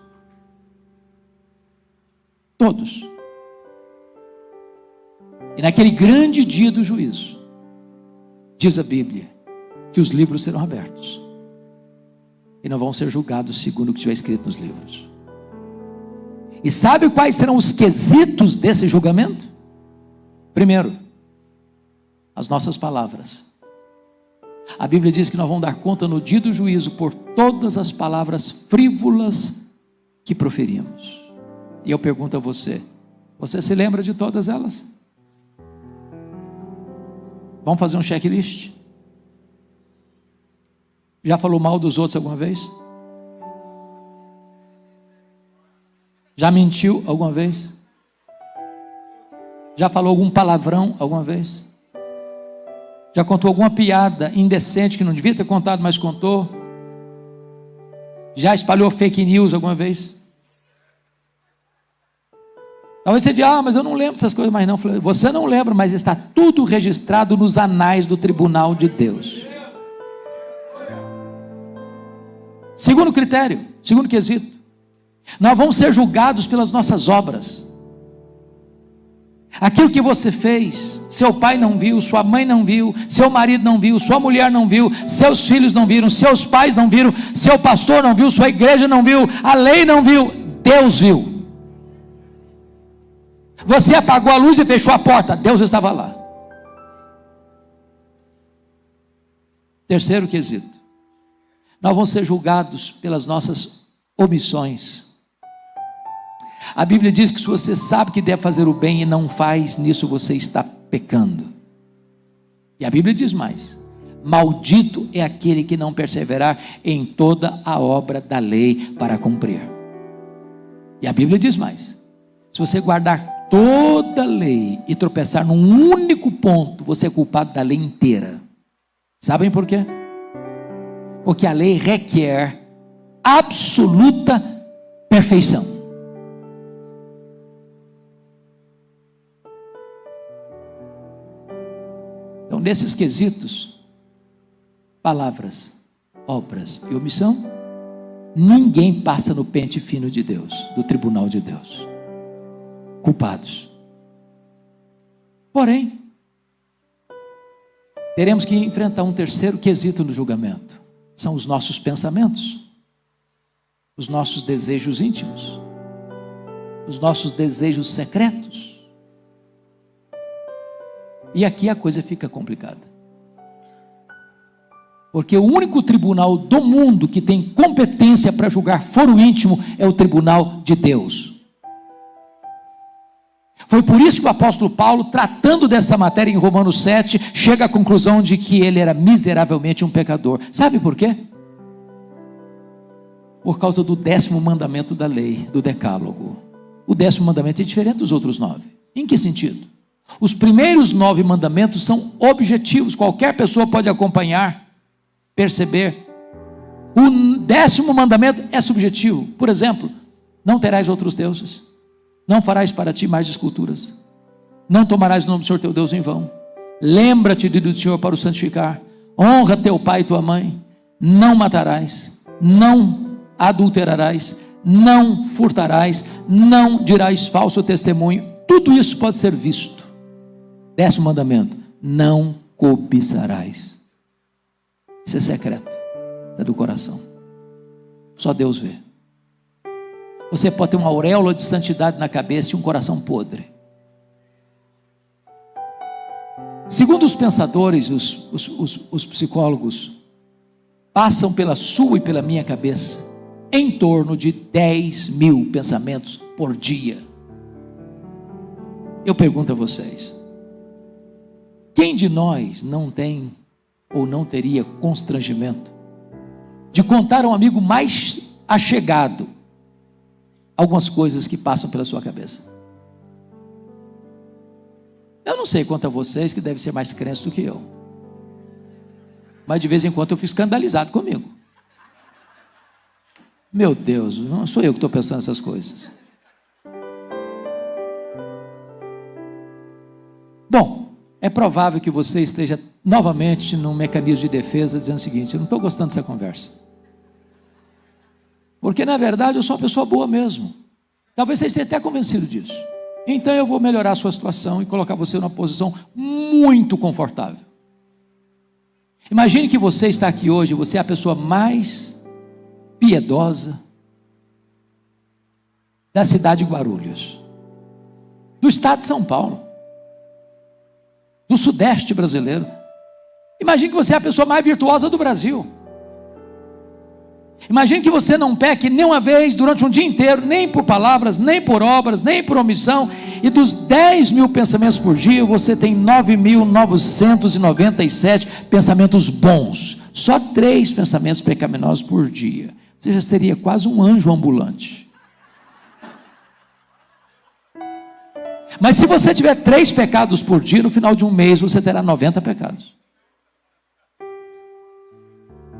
Todos. E naquele grande dia do juízo, diz a Bíblia, que os livros serão abertos. E não vão ser julgados segundo o que estiver escrito nos livros. E sabe quais serão os quesitos desse julgamento? Primeiro, as nossas palavras. A Bíblia diz que nós vamos dar conta no dia do juízo por todas as palavras frívolas que proferimos. E eu pergunto a você: você se lembra de todas elas? Vamos fazer um checklist? Já falou mal dos outros alguma vez? Já mentiu alguma vez? Já falou algum palavrão alguma vez? Já contou alguma piada indecente que não devia ter contado, mas contou? Já espalhou fake news alguma vez? Talvez você diga: mas eu não lembro dessas coisas mais não. Você não lembra, mas está tudo registrado nos anais do tribunal de Deus. Segundo critério, segundo quesito, nós vamos ser julgados pelas nossas obras. Aquilo que você fez, seu pai não viu, sua mãe não viu, seu marido não viu, sua mulher não viu, seus filhos não viram, seus pais não viram, seu pastor não viu, sua igreja não viu, a lei não viu, Deus viu. Você apagou a luz e fechou a porta, Deus estava lá. Terceiro quesito, nós vamos ser julgados pelas nossas omissões. A Bíblia diz que se você sabe que deve fazer o bem e não faz, nisso você está pecando. E a Bíblia diz mais: Maldito é aquele que não perseverar em toda a obra da lei para cumprir. E a Bíblia diz mais: se você guardar toda a lei e tropeçar num único ponto, você é culpado da lei inteira. Sabem por quê? Porque a lei requer absoluta perfeição. Então, nesses quesitos, palavras, obras e omissão, ninguém passa no pente fino de Deus, do tribunal de Deus. Culpados. Porém, teremos que enfrentar um terceiro quesito no julgamento. São os nossos pensamentos, os nossos desejos íntimos, os nossos desejos secretos. E aqui a coisa fica complicada. Porque o único tribunal do mundo que tem competência para julgar foro íntimo é o tribunal de Deus. Foi por isso que o apóstolo Paulo, tratando dessa matéria em Romanos 7, chega à conclusão de que ele era miseravelmente um pecador. Sabe por quê? Por causa do 10º mandamento da lei, do decálogo. O 10º mandamento é diferente dos outros 9. Em que sentido? Os primeiros 9 mandamentos são objetivos, qualquer pessoa pode acompanhar, perceber. O 10º mandamento é subjetivo. Por exemplo, não terás outros deuses, não farás para ti mais esculturas, não tomarás o nome do Senhor teu Deus em vão, lembra-te do Senhor para o santificar, honra teu pai e tua mãe, não matarás, não adulterarás, não furtarás, não dirás falso testemunho. Tudo isso pode ser visto. 10º mandamento: não cobiçarás. Isso é secreto, isso é do coração, só Deus vê. Você pode ter uma auréola de santidade na cabeça e um coração podre. Segundo os pensadores, os psicólogos, passam pela sua e pela minha cabeça em torno de 10.000 pensamentos por dia. Eu pergunto a vocês: quem de nós não tem ou não teria constrangimento de contar a um amigo mais achegado algumas coisas que passam pela sua cabeça? Eu não sei quanto a vocês, que devem ser mais crentes do que eu, mas de vez em quando eu fico escandalizado comigo. Meu Deus, não sou eu que estou pensando essas coisas. Bom, é provável que você esteja novamente num mecanismo de defesa, dizendo o seguinte: eu não estou gostando dessa conversa, porque na verdade eu sou uma pessoa boa mesmo. Talvez você esteja até convencido disso. Então eu vou melhorar a sua situação e colocar você numa posição muito confortável. Imagine que você está aqui hoje, você é a pessoa mais piedosa da cidade de Guarulhos, do estado de São Paulo, do sudeste brasileiro. Imagine que você é a pessoa mais virtuosa do Brasil. Imagine que você não peque nenhuma vez durante um dia inteiro, nem por palavras, nem por obras, nem por omissão, e dos 10.000 pensamentos por dia, você tem 9.997 pensamentos bons, só 3 pensamentos pecaminosos por dia. Você já seria quase um anjo ambulante. Mas se você tiver 3 pecados por dia, no final de um mês você terá 90 pecados.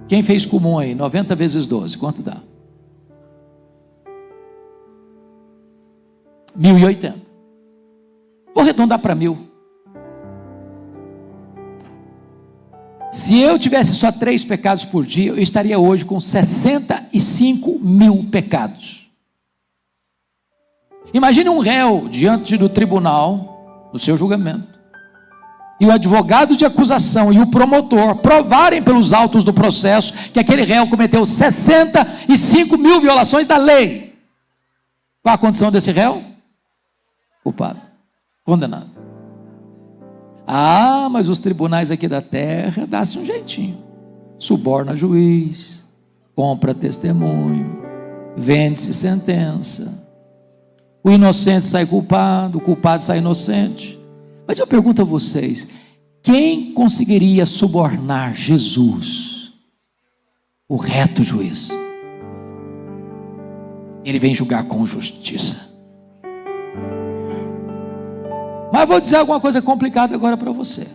Quem fez comum aí? 90 vezes 12, quanto dá? 1.080. Vou arredondar para 1.000. Se eu tivesse só 3 pecados por dia, eu estaria hoje com 65.000 pecados. Imagine um réu diante do tribunal, no seu julgamento, e o advogado de acusação e o promotor provarem pelos autos do processo que aquele réu cometeu 65.000 violações da lei. Qual a condição desse réu? Culpado, condenado. Ah, mas os tribunais aqui da terra dá-se um jeitinho. Suborna juiz, compra testemunho, vende-se sentença. O inocente sai culpado, o culpado sai inocente. Mas eu pergunto a vocês: quem conseguiria subornar Jesus, o reto juiz? Ele vem julgar com justiça. Mas vou dizer alguma coisa complicada agora para você.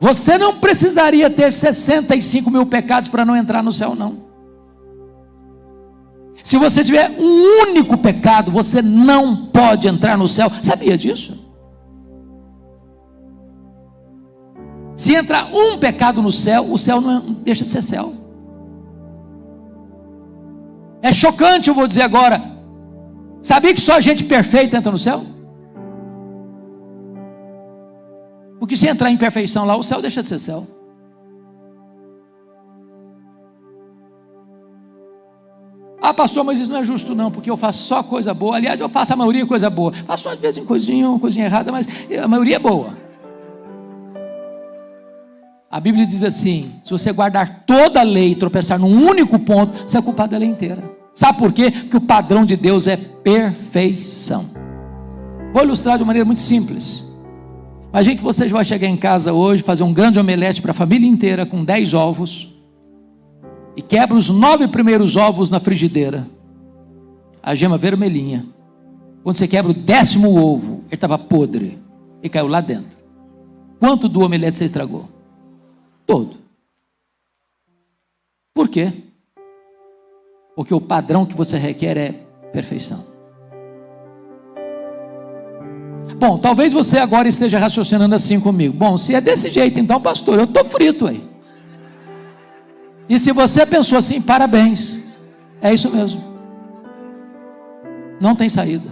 Você não precisaria ter 65 mil pecados para não entrar no céu, não. Se você tiver um único pecado, você não pode entrar no céu. Sabia disso? Se entrar um pecado no céu, o céu não deixa de ser céu. É chocante, eu vou dizer agora. Sabia que só gente perfeita entra no céu? Porque se entrar em perfeição lá, o céu deixa de ser céu. Ah, pastor, mas isso não é justo não, porque eu faço só coisa boa. Aliás, eu faço a maioria coisa boa. Faço só de vez em coisinha, uma coisinha errada, mas a maioria é boa. A Bíblia diz assim: se você guardar toda a lei e tropeçar num único ponto, você é culpado da lei inteira. Sabe por quê? Porque o padrão de Deus é perfeição. Vou ilustrar de uma maneira muito simples. Imagine que você vai chegar em casa hoje, fazer um grande omelete para a família inteira, com 10 ovos, e quebra os 9 primeiros ovos na frigideira, a gema vermelhinha. Quando você quebra o 10º ovo, ele estava podre, e caiu lá dentro. Quanto do omelete você estragou? Todo. Por quê? Porque o padrão que você requer é perfeição. Bom, talvez você agora esteja raciocinando assim comigo. Bom, se é desse jeito, então, pastor, eu estou frito aí. E se você pensou assim, parabéns. É isso mesmo. Não tem saída.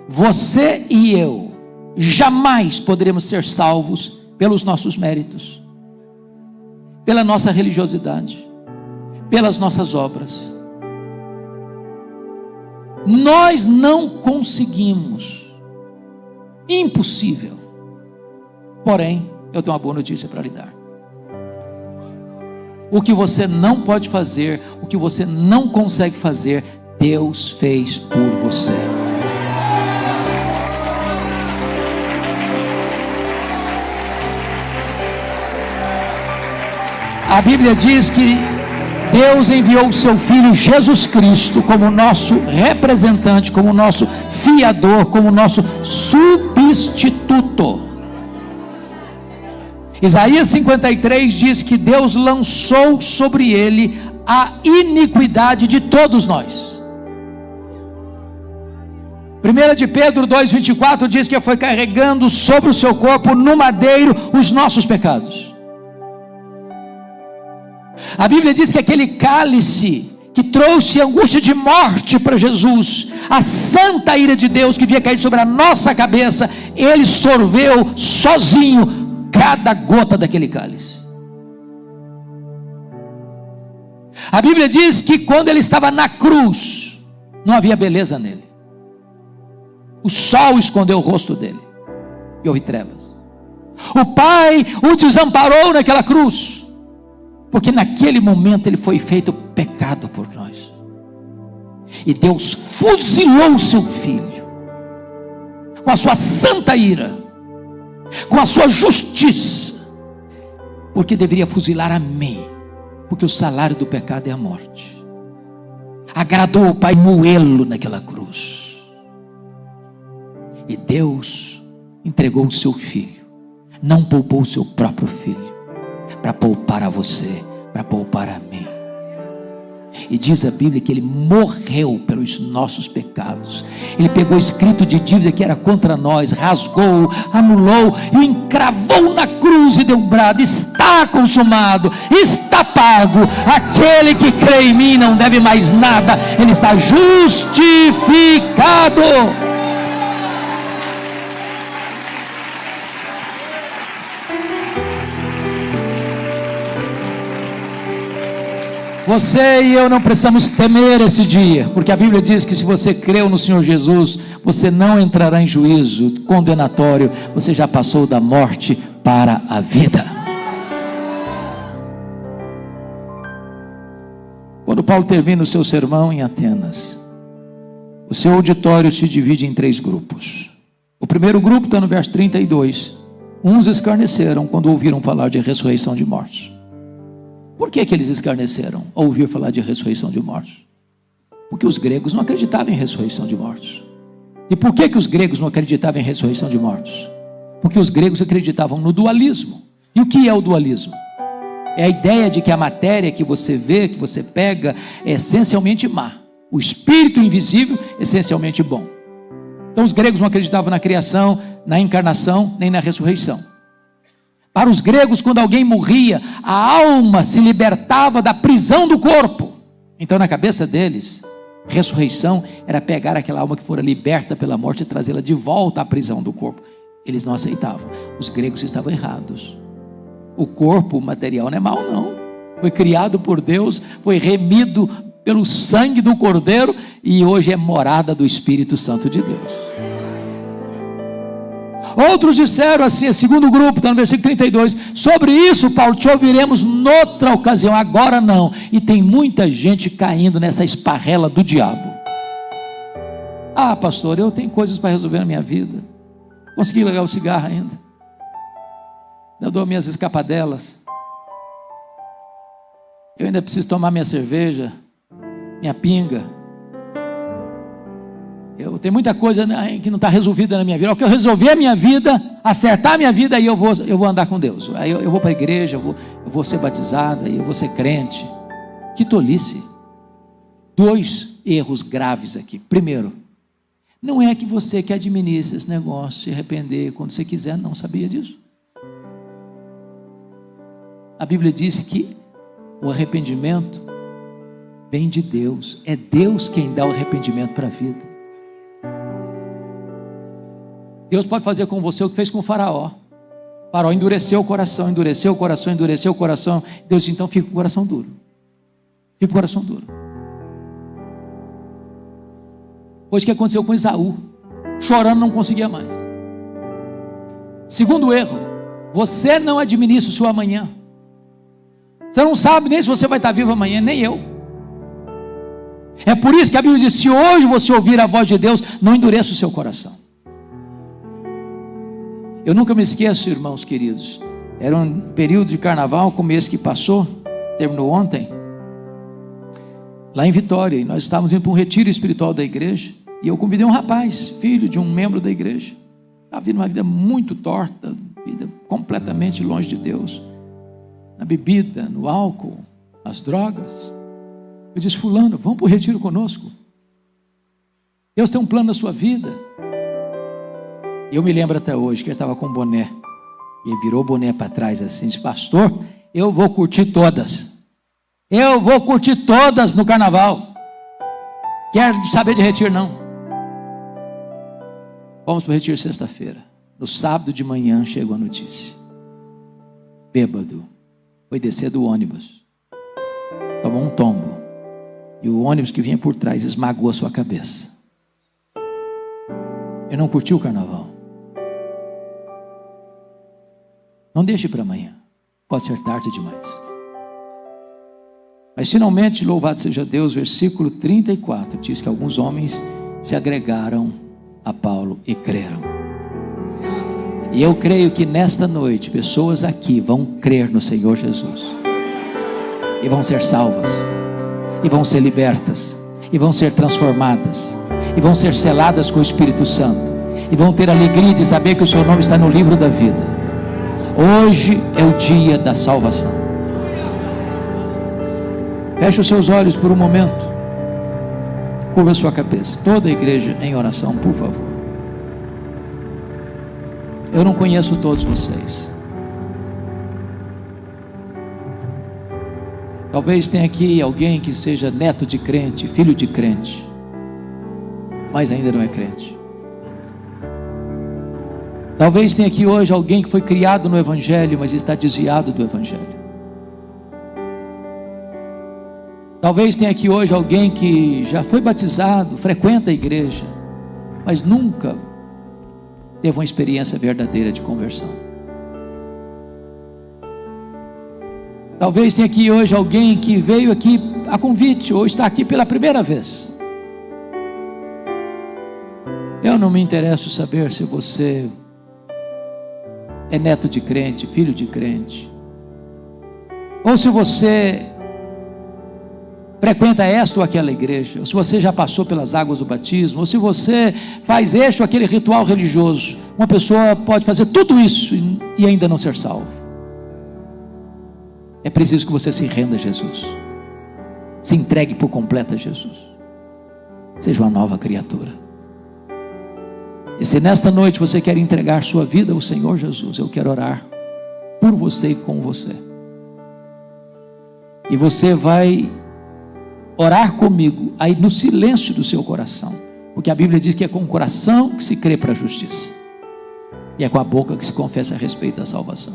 Você e eu jamais poderemos ser salvos pelos nossos méritos, pela nossa religiosidade, pelas nossas obras. Nós não conseguimos. Impossível. Porém, eu tenho uma boa notícia para lhe dar. O que você não pode fazer, o que você não consegue fazer, Deus fez por você. A Bíblia diz que Deus enviou o seu Filho Jesus Cristo como nosso representante, como nosso fiador, como nosso substituto. Isaías 53 diz que Deus lançou sobre ele a iniquidade de todos nós. 1 de Pedro 2,24 diz que foi carregando sobre o seu corpo no madeiro os nossos pecados. A Bíblia diz que aquele cálice que trouxe angústia de morte para Jesus, a santa ira de Deus que vinha cair sobre a nossa cabeça, ele sorveu sozinho cada gota daquele cálice. A Bíblia diz que quando ele estava na cruz, não havia beleza nele. O sol escondeu o rosto dele e houve trevas. O Pai o desamparou naquela cruz, porque naquele momento ele foi feito pecado por nós. E Deus fuzilou o seu filho com a sua santa ira, com a sua justiça, porque deveria fuzilar a mim, porque o salário do pecado é a morte. Agradou o Pai moê-lo naquela cruz. E Deus entregou o seu filho, não poupou o seu próprio filho, para poupar a você, para poupar a mim. E diz a Bíblia que ele morreu pelos nossos pecados. Ele pegou o escrito de dívida que era contra nós, rasgou, anulou e encravou na cruz e deu um brado: está consumado, está pago. Aquele que crê em mim não deve mais nada, ele está justificado. Você e eu não precisamos temer esse dia, porque a Bíblia diz que se você creu no Senhor Jesus, você não entrará em juízo condenatório, você já passou da morte para a vida. Quando Paulo termina o seu sermão em Atenas, o seu auditório se divide em 3 grupos. O primeiro grupo está no verso 32. Uns escarneceram quando ouviram falar de ressurreição de mortos. Por que eles escarneceram ao ouvir falar de ressurreição de mortos? Porque os gregos não acreditavam em ressurreição de mortos. E por que os gregos não acreditavam em ressurreição de mortos? Porque os gregos acreditavam no dualismo. E o que é o dualismo? É a ideia de que a matéria que você vê, que você pega, é essencialmente má. O espírito invisível, essencialmente bom. Então os gregos não acreditavam na criação, na encarnação, nem na ressurreição. Para os gregos, quando alguém morria, a alma se libertava da prisão do corpo. Então na cabeça deles, ressurreição era pegar aquela alma que fora liberta pela morte e trazê-la de volta à prisão do corpo. Eles não aceitavam. Os gregos estavam errados. O corpo material não é mau, não. Foi criado por Deus, foi remido pelo sangue do Cordeiro e hoje é morada do Espírito Santo de Deus. Outros disseram assim, segundo grupo, está no versículo 32, sobre isso, Paulo, te ouviremos noutra ocasião, agora não. E tem muita gente caindo nessa esparrela do diabo. Ah, pastor, eu tenho coisas para resolver na minha vida. Consegui largar o cigarro ainda. Eu dou minhas escapadelas. Eu ainda preciso tomar minha cerveja, minha pinga. Eu tenho muita coisa que não está resolvida na minha vida. Ao que eu resolver a minha vida, acertar a minha vida, aí eu vou andar com Deus. Aí eu vou para a igreja, eu vou ser batizado, aí eu vou ser crente. Que tolice. 2 erros graves aqui. Primeiro, não é que você que administra esse negócio, se arrepender quando você quiser, não sabia disso. A Bíblia diz que o arrependimento vem de Deus. É Deus quem dá o arrependimento para a vida. Deus pode fazer com você o que fez com o faraó. O faraó endureceu o coração, endureceu o coração, endureceu o coração. Deus disse, então fica com o coração duro. Fica com o coração duro. Hoje o que aconteceu com Esaú? Chorando não conseguia mais. Segundo erro, você não administra o seu amanhã. Você não sabe nem se você vai estar vivo amanhã, nem eu. É por isso que a Bíblia diz, se hoje você ouvir a voz de Deus, não endureça o seu coração. Eu nunca me esqueço, irmãos queridos, era um período de carnaval, como esse que passou, terminou ontem, lá em Vitória, e nós estávamos indo para um retiro espiritual da igreja, e eu convidei um rapaz, filho de um membro da igreja, estava vivendo uma vida muito torta, vida completamente longe de Deus, na bebida, no álcool, nas drogas. Eu disse, fulano, vamos para o retiro conosco, Deus tem um plano na sua vida. E eu me lembro até hoje que ele estava com um boné, e ele virou o boné para trás assim, disse, pastor, eu vou curtir todas, no carnaval, quero saber de retiro não. Vamos para o retiro sexta-feira. No sábado de manhã chegou a notícia, bêbado, foi descer do ônibus, tomou um tombo, e o ônibus que vinha por trás esmagou a sua cabeça. Ele não curtiu o carnaval. Não deixe para amanhã, pode ser tarde demais. Mas finalmente, louvado seja Deus, versículo 34 diz que alguns homens se agregaram a Paulo e creram. E eu creio que nesta noite pessoas aqui vão crer no Senhor Jesus e vão ser salvas, e vão ser libertas, e vão ser transformadas, e vão ser seladas com o Espírito Santo, e vão ter alegria de saber que o seu nome está no livro da vida. Hoje é o dia da salvação. Feche os seus olhos por um momento, curva a sua cabeça, toda a igreja em oração, por favor. Eu não conheço todos vocês. Talvez tenha aqui alguém que seja neto de crente, filho de crente, mas ainda não é crente. Talvez tenha aqui hoje alguém que foi criado no Evangelho, mas está desviado do Evangelho. Talvez tenha aqui hoje alguém que já foi batizado, frequenta a igreja, mas nunca teve uma experiência verdadeira de conversão. Talvez tenha aqui hoje alguém que veio aqui a convite, ou está aqui pela primeira vez. Eu não me interesso saber se você é neto de crente, filho de crente, ou se você frequenta esta ou aquela igreja, ou se você já passou pelas águas do batismo, ou se você faz este ou aquele ritual religioso. Uma pessoa pode fazer tudo isso e ainda não ser salvo. É preciso que você se renda a Jesus, se entregue por completo a Jesus, seja uma nova criatura. E se nesta noite você quer entregar sua vida ao Senhor Jesus, eu quero orar por você e com você. E você vai orar comigo aí no silêncio do seu coração, porque a Bíblia diz que é com o coração que se crê para a justiça, e é com a boca que se confessa a respeito da salvação.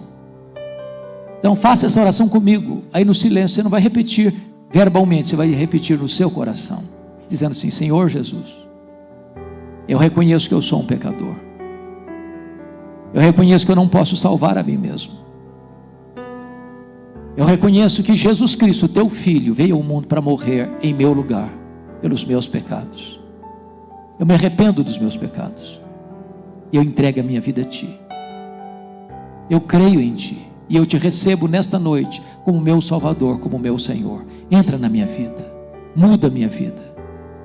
Então faça essa oração comigo aí no silêncio. Você não vai repetir verbalmente, você vai repetir no seu coração, dizendo assim: Senhor Jesus, eu reconheço que eu sou um pecador, eu reconheço que eu não posso salvar a mim mesmo. Eu reconheço que Jesus Cristo, teu Filho, veio ao mundo para morrer em meu lugar, pelos meus pecados. Eu me arrependo dos meus pecados, e eu entrego a minha vida a Ti. Eu creio em Ti, e eu Te recebo nesta noite, como meu Salvador, como meu Senhor. Entra na minha vida, muda a minha vida,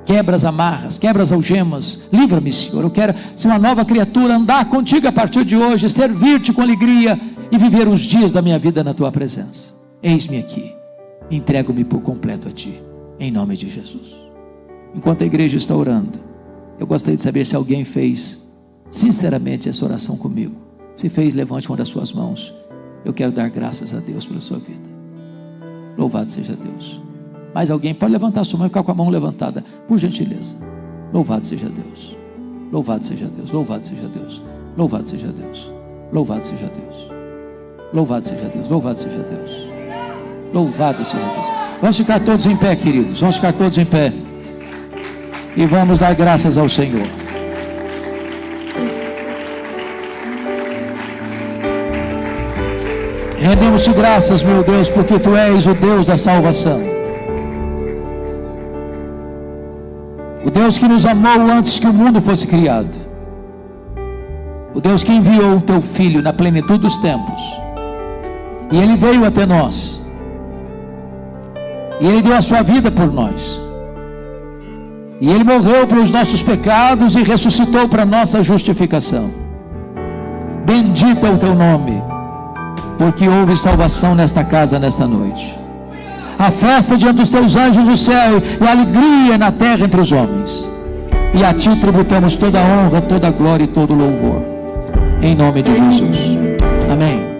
quebra as amarras, quebra as algemas, livra-me, Senhor. Eu quero ser uma nova criatura, andar contigo a partir de hoje, servir-te com alegria, e viver os dias da minha vida na Tua presença. Eis-me aqui, entrego-me por completo a Ti, em nome de Jesus. Enquanto a igreja está orando, eu gostaria de saber se alguém fez sinceramente essa oração comigo. Se fez, levante uma das suas mãos. Eu quero dar graças a Deus pela sua vida. Louvado seja Deus. Mais alguém pode levantar a sua mão e ficar com a mão levantada, por gentileza. Louvado seja Deus. Louvado seja Deus. Louvado seja Deus. Louvado seja Deus. Louvado seja Deus. Louvado seja Deus. Louvado seja Deus. Louvado seja Deus. Vamos ficar todos em pé, queridos. Vamos ficar todos em pé. E vamos dar graças ao Senhor. Rendemos-te graças, meu Deus, porque Tu és o Deus da salvação. O Deus que nos amou antes que o mundo fosse criado. O Deus que enviou o Teu Filho na plenitude dos tempos. E Ele veio até nós. E Ele deu a sua vida por nós. E Ele morreu pelos nossos pecados e ressuscitou para nossa justificação. Bendito é o Teu nome, porque houve salvação nesta casa, nesta noite. A festa diante dos Teus anjos do céu e a alegria na terra entre os homens. E a Ti tributamos toda a honra, toda a glória e todo o louvor. Em nome de Jesus. Amém.